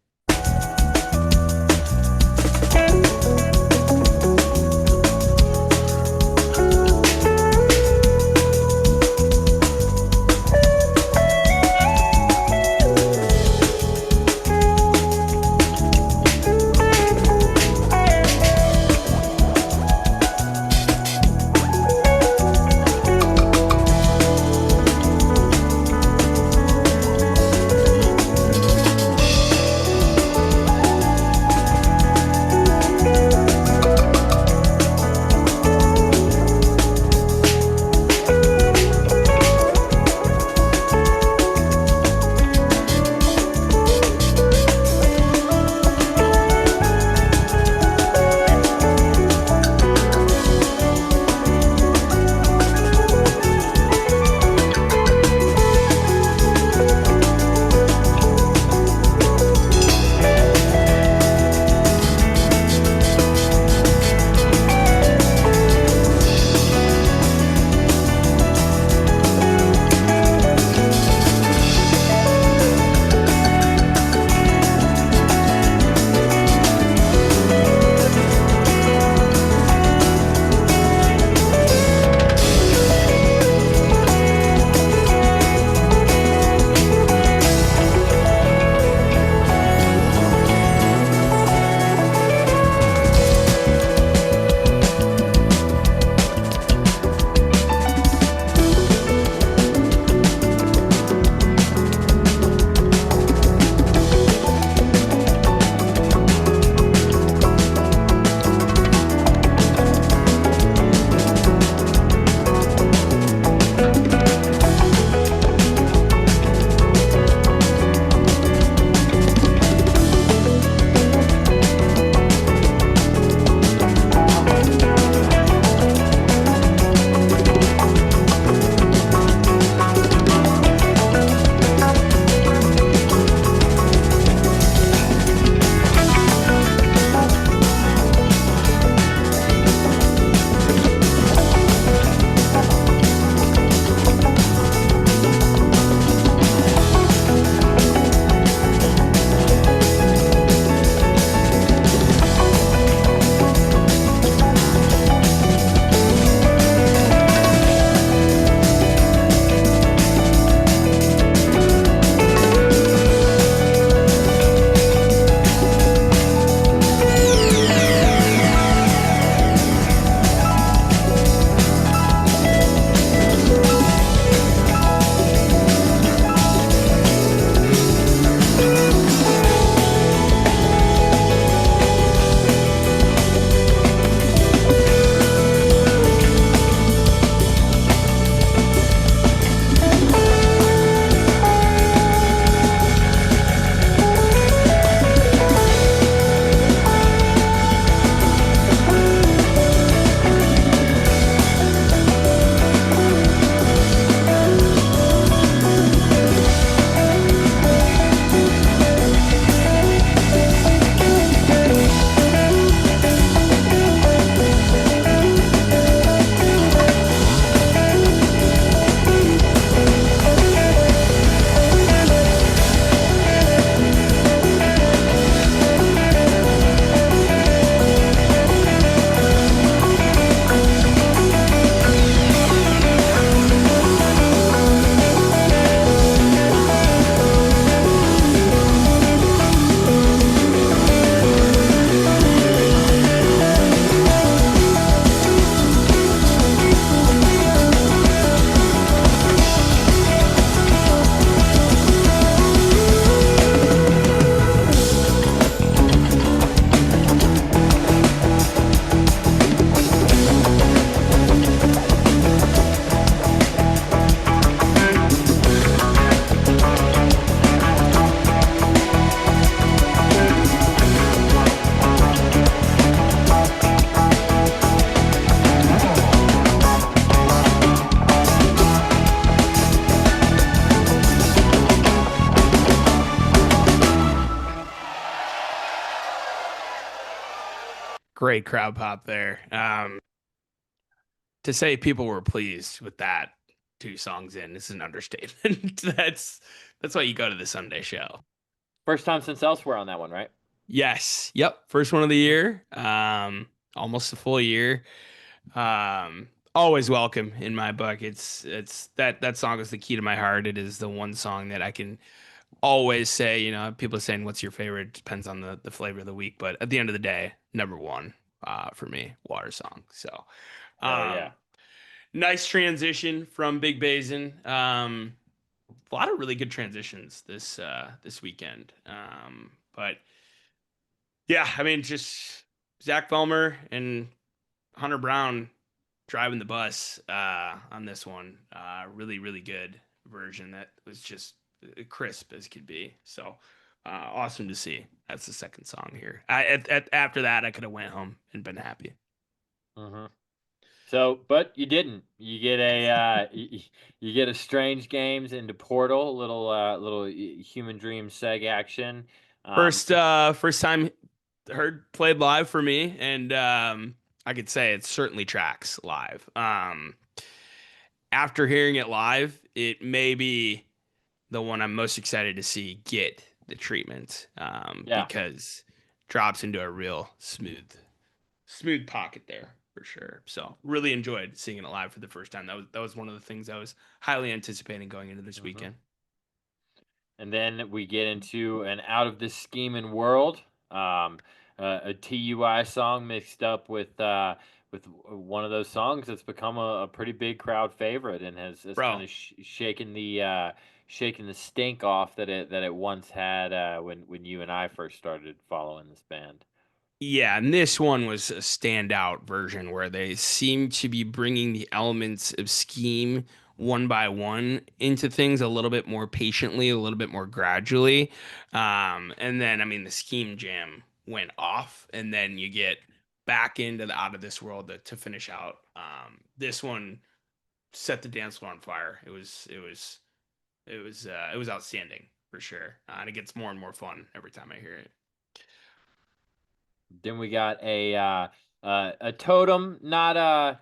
Great crowd pop there. To say people were pleased with that 2 songs in is an understatement. That's why you go to the Sunday show. First time since Elsewhere on that one, right? Yes. Yep. First one of the year. Almost a full year. Always welcome in my book. It's that song is the key to my heart. It is the one song that I can always say, people are saying what's your favorite? It depends on the flavor of the week, but at the end of the day, number one for me, Water Song. So Hell yeah. nice transition from Big Basin. A lot of really good transitions this weekend. But yeah, I mean, just Zach Felmer and Hunter Brown driving the bus on this one. Really, really good version that was just crisp as could be. So awesome to see. That's the second song here. After that, I could have went home and been happy. Mm-hmm. So, but you didn't. You get a you get a Strange Games into Portal, little Human Dream seg action. First time played live for me, and I could say it certainly tracks live. After hearing it live, it may be the one I'm most excited to see get the treatment because drops into a real smooth pocket there for sure. So really enjoyed seeing it live for the first time. That was one of the things I was highly anticipating going into this weekend. And then we get into an Out of This Scheming World, a TUI song mixed up with one of those songs that's become a pretty big crowd favorite and has kind of shaken the stink off that it once had when you and I first started following this band. Yeah, and this one was a standout version where they seem to be bringing the elements of Scheme one by one into things a little bit more patiently, a little bit more gradually. And then, I mean, the Scheme jam went off, and then you get back into the Out of This World to finish out. This one set the dance floor on fire. It was outstanding for sure, and it gets more and more fun every time I hear it. Then we got a Totem, not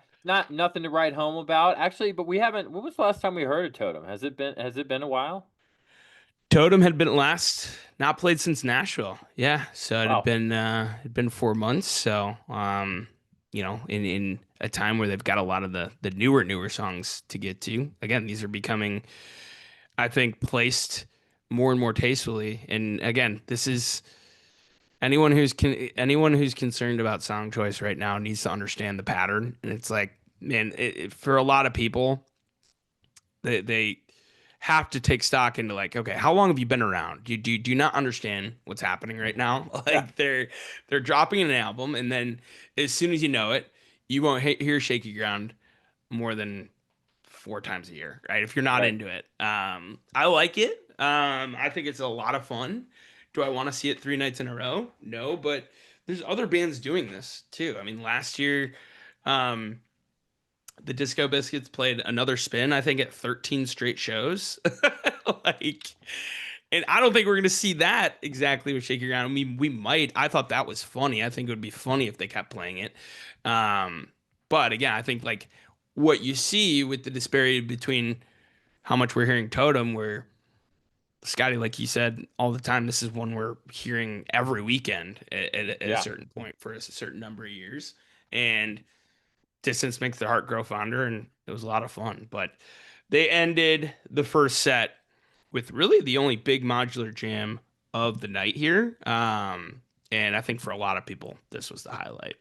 nothing to write home about actually, but we haven't. When was the last time we heard a Totem? Has it been a while? Totem had been not played since Nashville. Yeah, so it had been 4 months. So in a time where they've got a lot of the newer songs to get to. Again, these are becoming, I think, placed more and more tastefully. And again, this is anyone who's concerned about song choice right now needs to understand the pattern. And it's like, man, for a lot of people, they have to take stock into like, okay, how long have you been around? Do you not understand what's happening right now? Like they're dropping an album, and then as soon as you know it, you won't hear Shaky Ground more than 4 times a year, right? If you're not into it. I like it. I think it's a lot of fun. Do I want to see it 3 nights in a row? No, but there's other bands doing this too. I mean, last year, the Disco Biscuits played Another Spin, I think, at 13 straight shows. And I don't think we're going to see that exactly with Shake Your Ground. I mean, we might. I thought that was funny. I think it would be funny if they kept playing it. But again, I think like what you see with the disparity between how much we're hearing Totem, where Scotty, like you said all the time, this is one we're hearing every weekend at a certain point for a certain number of years. And distance makes the heart grow fonder, and it was a lot of fun. But they ended the first set with really the only big modular jam of the night here. And I think for a lot of people, this was the highlight.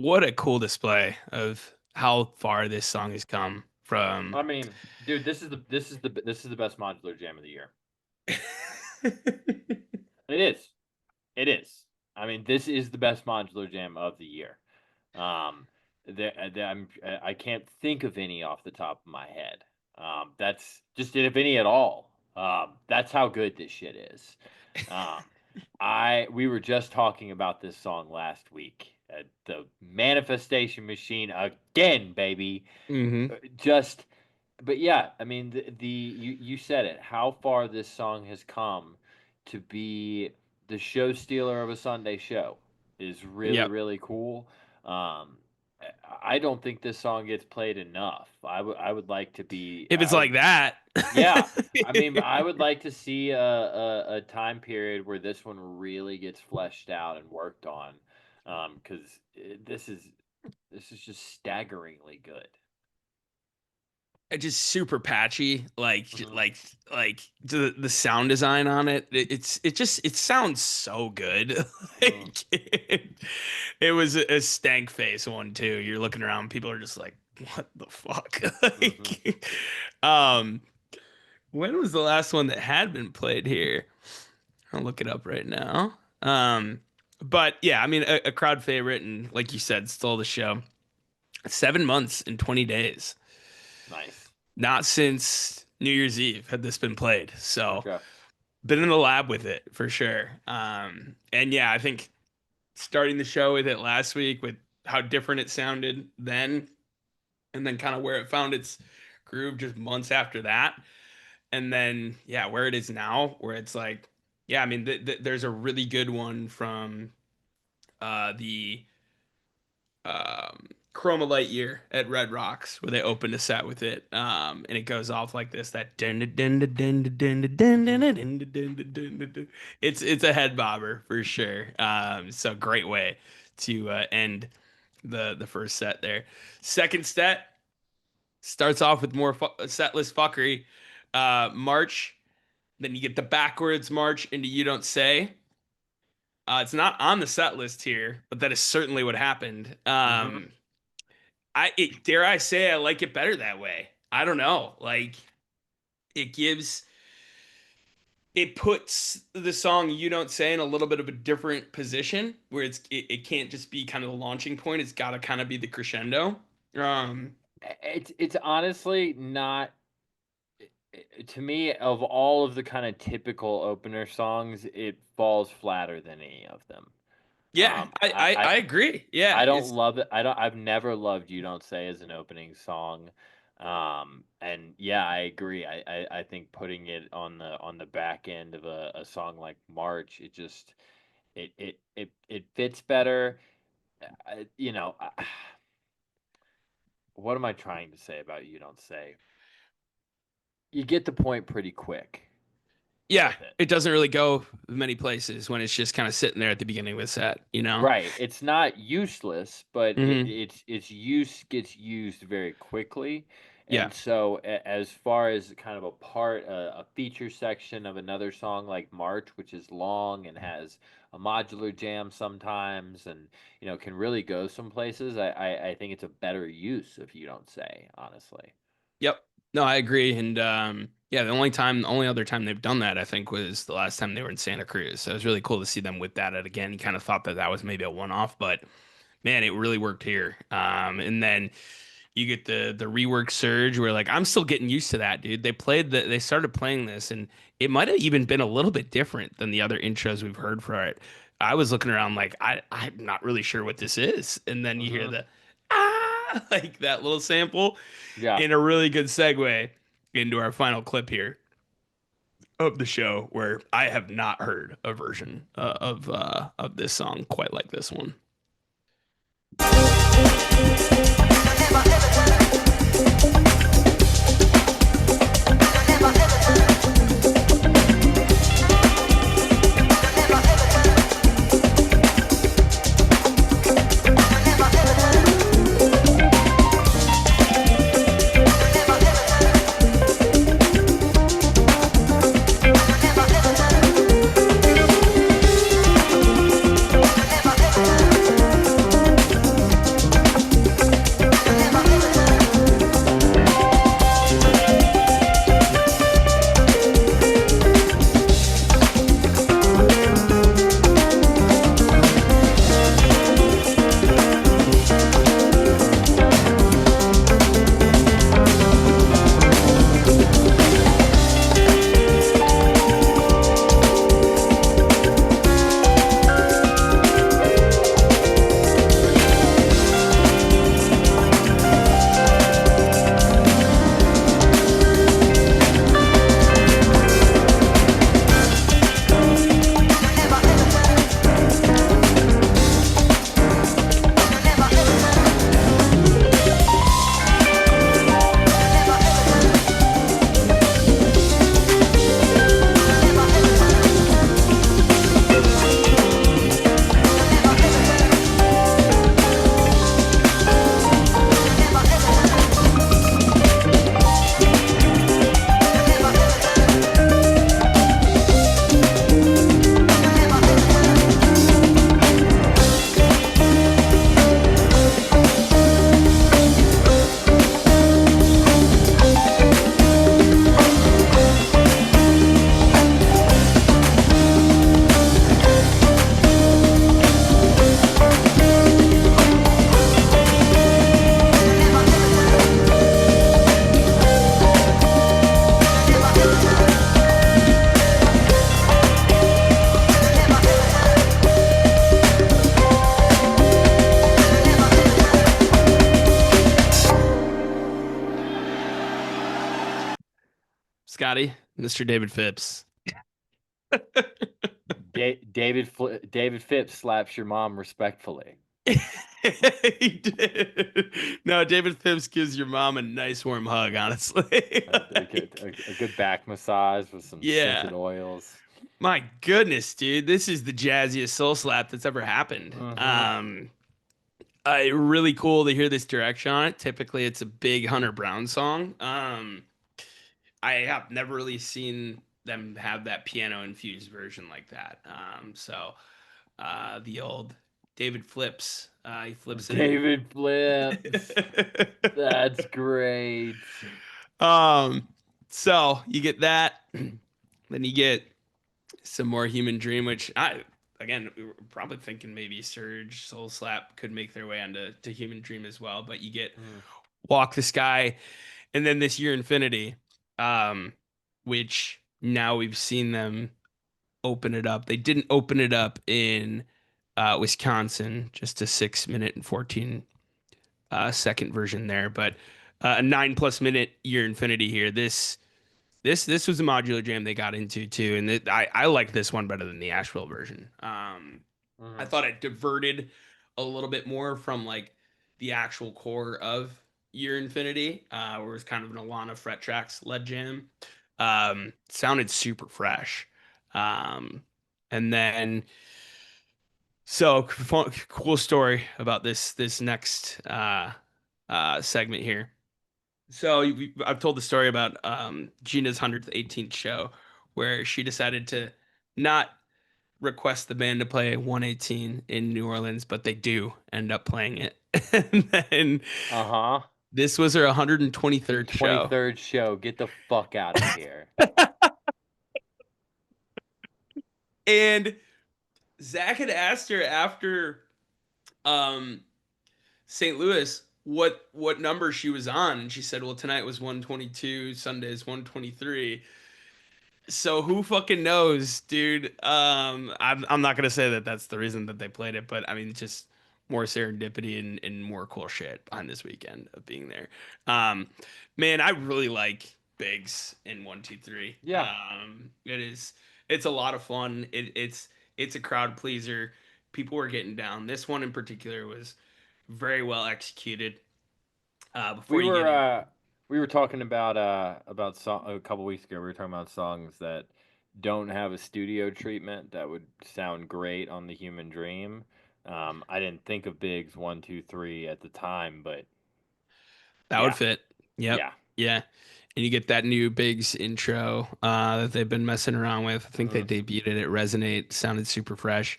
what a cool display of how far this song has come from. I mean, dude, this is the best modular jam of the year. It is. It is. I mean, this is the best modular jam of the year. I can't think of any off the top of my head. That's just if any at all. That's how good this shit is. We were just talking about this song last week. The Manifestation Machine again, baby. Mhm. Just, but yeah, I mean, you said it. How far this song has come to be the show stealer of a Sunday show is really, Yep. really cool. I don't think this song gets played enough. I would like to be. If it's like that. Yeah, I mean, I would like to see a time period where this one really gets fleshed out and worked on, because this is just staggeringly good. It's just super patchy, Mhm. like the sound design on it. It sounds so good. Like, it was a stank face one too. You're looking around, people are just like, what the fuck? Like, um, when was the last one that had been played here? I'll look it up right now. But yeah, I mean, a crowd favorite, and like you said, stole the show. 7 months and 20 days. Nice. Not since New Year's Eve had this been played. So Okay. been in the lab with it for sure. And yeah, I think starting the show with it last week with how different it sounded then, and then kind of where it found its groove just months after that. And then, yeah, where it is now, where it's like, yeah, I mean, there's a really good one from the Chroma Light Year at Red Rocks where they opened a set with it, and it goes off like this. That it's a head bobber for sure. So great way to end the first set there. Second set starts off with more set list fuckery. March, then you get the backwards march into You Don't Say. It's not on the set list here, but that is certainly what happened. Dare I say I like it better that way. I don't know. Like it gives it puts the song You Don't Say in a little bit of a different position where it can't just be kind of the launching point. It's got to kind of be the crescendo. It's honestly not, to me, of all of the kind of typical opener songs, it falls flatter than any of them. Yeah, I agree. Yeah, I don't it's love it. I've never loved You Don't Say as an opening song. And yeah, I agree. I think putting it on the back end of a song like March, it just it fits better. You know, what am I trying to say about You Don't Say? You get the point pretty quick yeah. with it. It doesn't really go many places when it's just kind of sitting there at the beginning of the set. You know. Right. It's not useless, but Hmm. its use gets used very quickly. Yeah. And so as far as kind of a feature section of another song like March, which is long and has a modular jam sometimes and can really go some places, I think it's a better use if You Don't Say, honestly. Yep. No, I agree. And yeah, the only other time they've done that, I think, was the last time they were in Santa Cruz. So it was really cool to see them with that. And again, you kind of thought that that was maybe a one-off, but man, it really worked here. And then you get the rework surge where like I'm still getting used to that, dude. They started playing this, and it might have even been a little bit different than the other intros we've heard for it. I was looking around like I'm not really sure what this is, and then you hear Hmm. the like that little sample Yeah. in a really good segue into our final clip here of the show, where I have not heard a version of this song quite like this one. Scotty, Mr. David Phipps. David Phipps slaps your mom respectfully. He did. No, David Phipps gives your mom a nice warm hug, honestly. A good back massage with some Yeah. scented oils. My goodness, dude. This is the jazziest soul slap that's ever happened. Really cool to hear this direction on it. Typically, it's a big Hunter Brown song. I have never really seen them have that piano infused version like that. The old David flips. He flips it in. David Flips. That's great. So you get that, then you get some more Human Dream, which we were probably thinking maybe Surge, Soul Slap could make their way onto Human Dream as well. But you get Walk the Sky, and then this Year Infinity, which now we've seen them open it up. They didn't open it up in Wisconsin, just a 6 minute and 14 second version there, but a 9+ minute Year Infinity here. This was a modular jam they got into too, and I like this one better than the Asheville version. I thought it diverted a little bit more from like the actual core of Year Infinity, where it was kind of an Alana fret tracks led jam. Sounded super fresh. And then so cool story about this next segment here. So I've told the story about Gina's 118th show, where she decided to not request the band to play 118 in New Orleans, but they do end up playing it. And then this was her 123rd show. 23rd show. Get the fuck out of here. And Zach had asked her after St. Louis what number she was on, and she said, well, tonight was 122, Sunday's 123. So who fucking knows, dude? I'm not gonna say that that's the reason that they played it, but I mean, just more serendipity and more cool shit behind this weekend of being there. Man, I really like Biggs in 123. Yeah. It's a lot of fun. It's a crowd pleaser. People were getting down. This one in particular was very well executed. Before we were talking about a couple weeks ago. We were talking about songs that don't have a studio treatment that would sound great on the Human Dream. I didn't think of Biggs 123 at the time, but that would fit. Yep. Yeah. Yeah. And you get that new Biggs intro that they've been messing around with. I think they debuted it at Resonate. Sounded super fresh.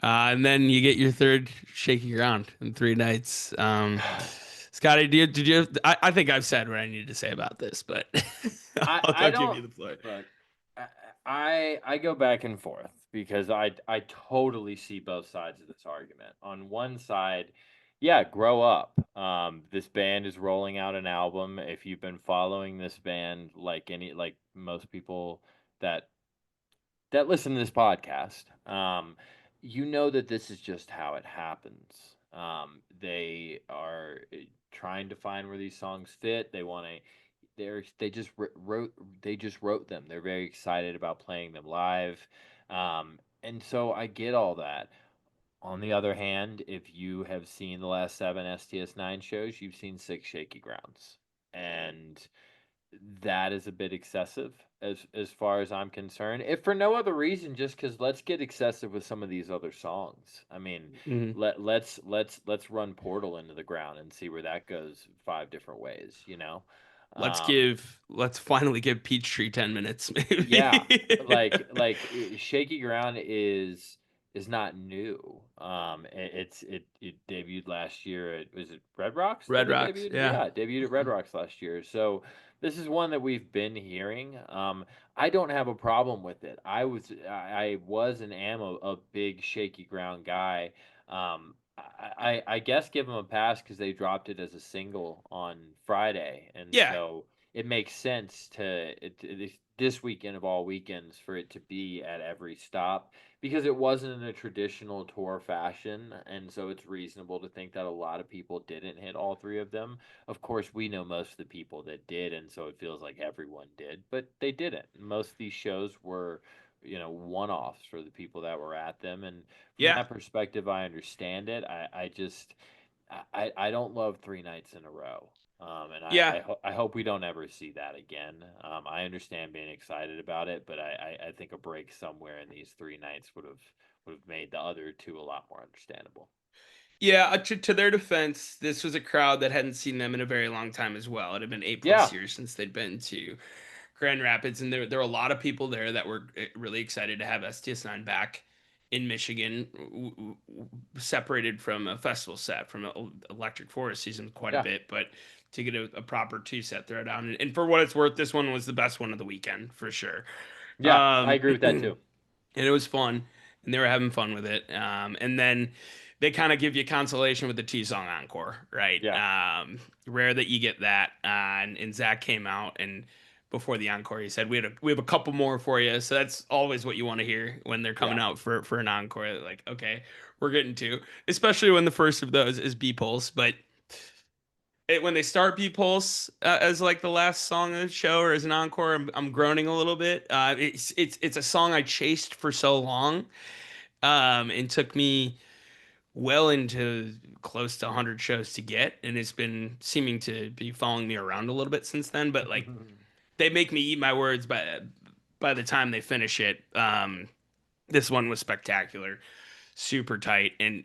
And then you get your third Shaky Ground in 3 nights. Scotty, did you? I think I've said what I needed to say about this, but I'll give you the floor. Look, I go back and forth because I totally see both sides of this argument. On one side, yeah, grow up. This band is rolling out an album. If you've been following this band, like most people that listen to this podcast, you know that this is just how it happens. They are trying to find where these songs fit. They just wrote them. They're very excited about playing them live. And so I get all that. On the other hand, if you have seen the last 7 STS9 shows, you've seen 6 Shaky Grounds. And that is a bit excessive as far as I'm concerned. If for no other reason, just because let's get excessive with some of these other songs. I mean, let's run Portal into the ground and see where that goes 5 different ways. You know, let's finally give Peachtree 10 minutes. Maybe. Yeah, like Shaky Ground is not new. It debuted last year. Was it Red Rocks? Red Rocks, debuted? yeah. Debuted at Red Rocks last year. So this is one that we've been hearing. I don't have a problem with it. I was and am a big Shaky Ground guy. I guess give them a pass because they dropped it as a single on Friday, and so it makes sense this weekend of all weekends for it to be at every stop because it wasn't in a traditional tour fashion, and so it's reasonable to think that a lot of people didn't hit all three of them. Of course, we know most of the people that did, and so it feels like everyone did, but they didn't. Most of these shows were, one-offs for the people that were at them, and from Yeah. that perspective, I understand it. I just I don't love 3 nights in a row. And Yeah. I hope we don't ever see that again. I understand being excited about it, but I think a break somewhere in these 3 nights would have made the other two a lot more understandable. Yeah, to their defense, this was a crowd that hadn't seen them in a very long time as well. It had been 8+ Yeah, years since they'd been to Grand Rapids, and there were a lot of people there that were really excited to have STS9 back in Michigan, separated from a festival set from Electric Forest season quite a yeah, bit, but to get a proper two set throw down, and for what it's worth, this one was the best one of the weekend for sure. yeah. I Um, agree with that too. and it was fun, and they were having fun with it. And then they kind of give you consolation with the two-song encore, right? Yeah, Rare that you get that. And Zach came out, and before the encore, he said we have a couple more for you. So that's always what you want to hear when they're coming yeah. out for an encore. Like, okay, we're getting two, especially when the first of those is B Pulse, but. When they start B Pulse as like the last song of the show or as an encore, I'm groaning a little bit. It's a song I chased for so long, and took me well into close to 100 shows to get, and it's been seeming to be following me around a little bit since then. But like they make me eat my words by the time they finish it. This one was spectacular, super tight, and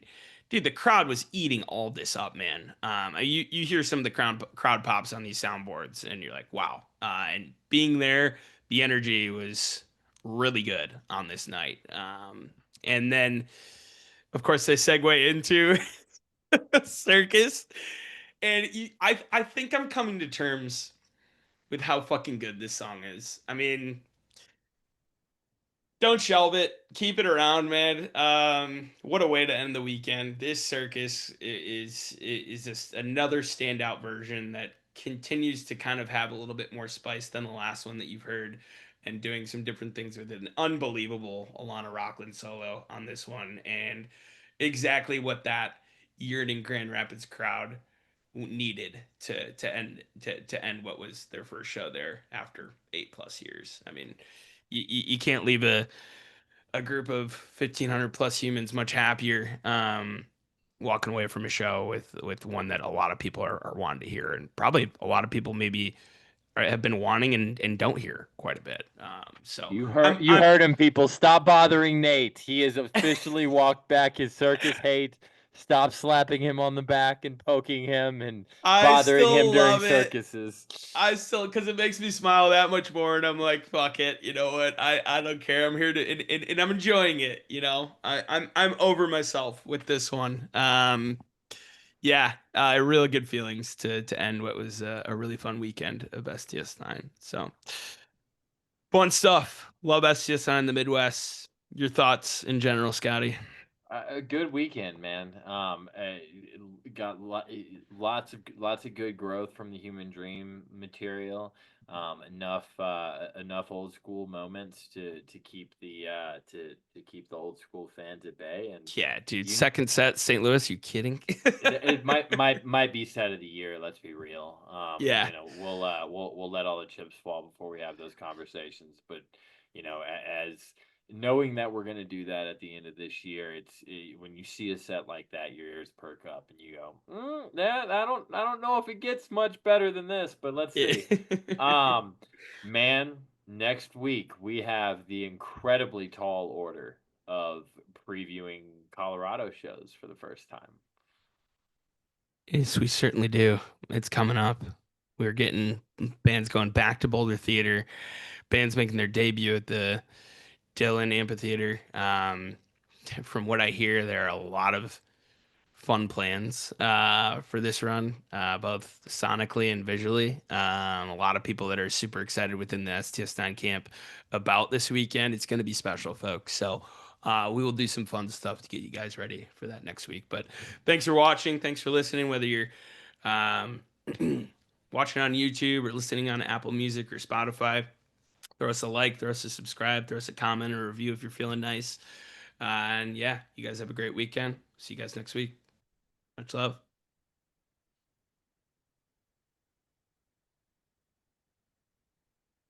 dude, the crowd was eating all this up, man. You hear some of the crowd pops on these soundboards, and you're like, wow. And being there, the energy was really good on this night. And then, of course, they segue into circus, and I think I'm coming to terms with how fucking good this song is. I mean, don't shelve it. Keep it around, man. What a way to end the weekend. This circus is just another standout version that continues to kind of have a little bit more spice than the last one that you've heard, and doing some different things with an unbelievable Alana Rockland solo on this one, and exactly what that yearning Grand Rapids crowd needed to end what was their first show there after 8+ years. I mean, you can't leave a group of 1,500 plus humans much happier, walking away from a show with one that a lot of people are wanting to hear, and probably a lot of people maybe have been wanting and don't hear quite a bit. So You heard him, people. Stop bothering Nate. He has officially walked back his circus hate. Stop slapping him on the back and poking him and I bothering him still during love it. circuses. I still, because it makes me smile that much more, and I'm like, fuck it, you know what? I don't care. I'm here to, and I'm enjoying it. I'm over myself with this one. Yeah, really good feelings to end what was a really fun weekend of STS9. So fun stuff. Love STS9 in the Midwest. Your thoughts in general, Scotty? A good weekend, man. Got lots of good growth from the Human Dream material. Enough old school moments to keep to keep the old school fans at bay. And Yeah, dude. you Second set, St. Louis. You kidding? it might be set of the year. Let's be real. Yeah. We'll let all the chips fall before we have those conversations. But as knowing that we're gonna do that at the end of this year, when you see a set like that, your ears perk up and you go, "That I don't know if it gets much better than this, but let's see." Man, next week we have the incredibly tall order of previewing Colorado shows for the first time. Yes, we certainly do. It's coming up. We're getting bands going back to Boulder Theater, bands making their debut at the Dillon Amphitheater. From what I hear, there are a lot of fun plans for this run, both sonically and visually. A lot of people that are super excited within the STS9 camp about this weekend. It's going to be special, folks. So we will do some fun stuff to get you guys ready for that next week. But thanks for watching. Thanks for listening, whether you're um, watching on YouTube or listening on Apple Music or Spotify. Throw us a like, throw us a subscribe, throw us a comment or review if you're feeling nice. And yeah, you guys have a great weekend. See you guys next week. Much love.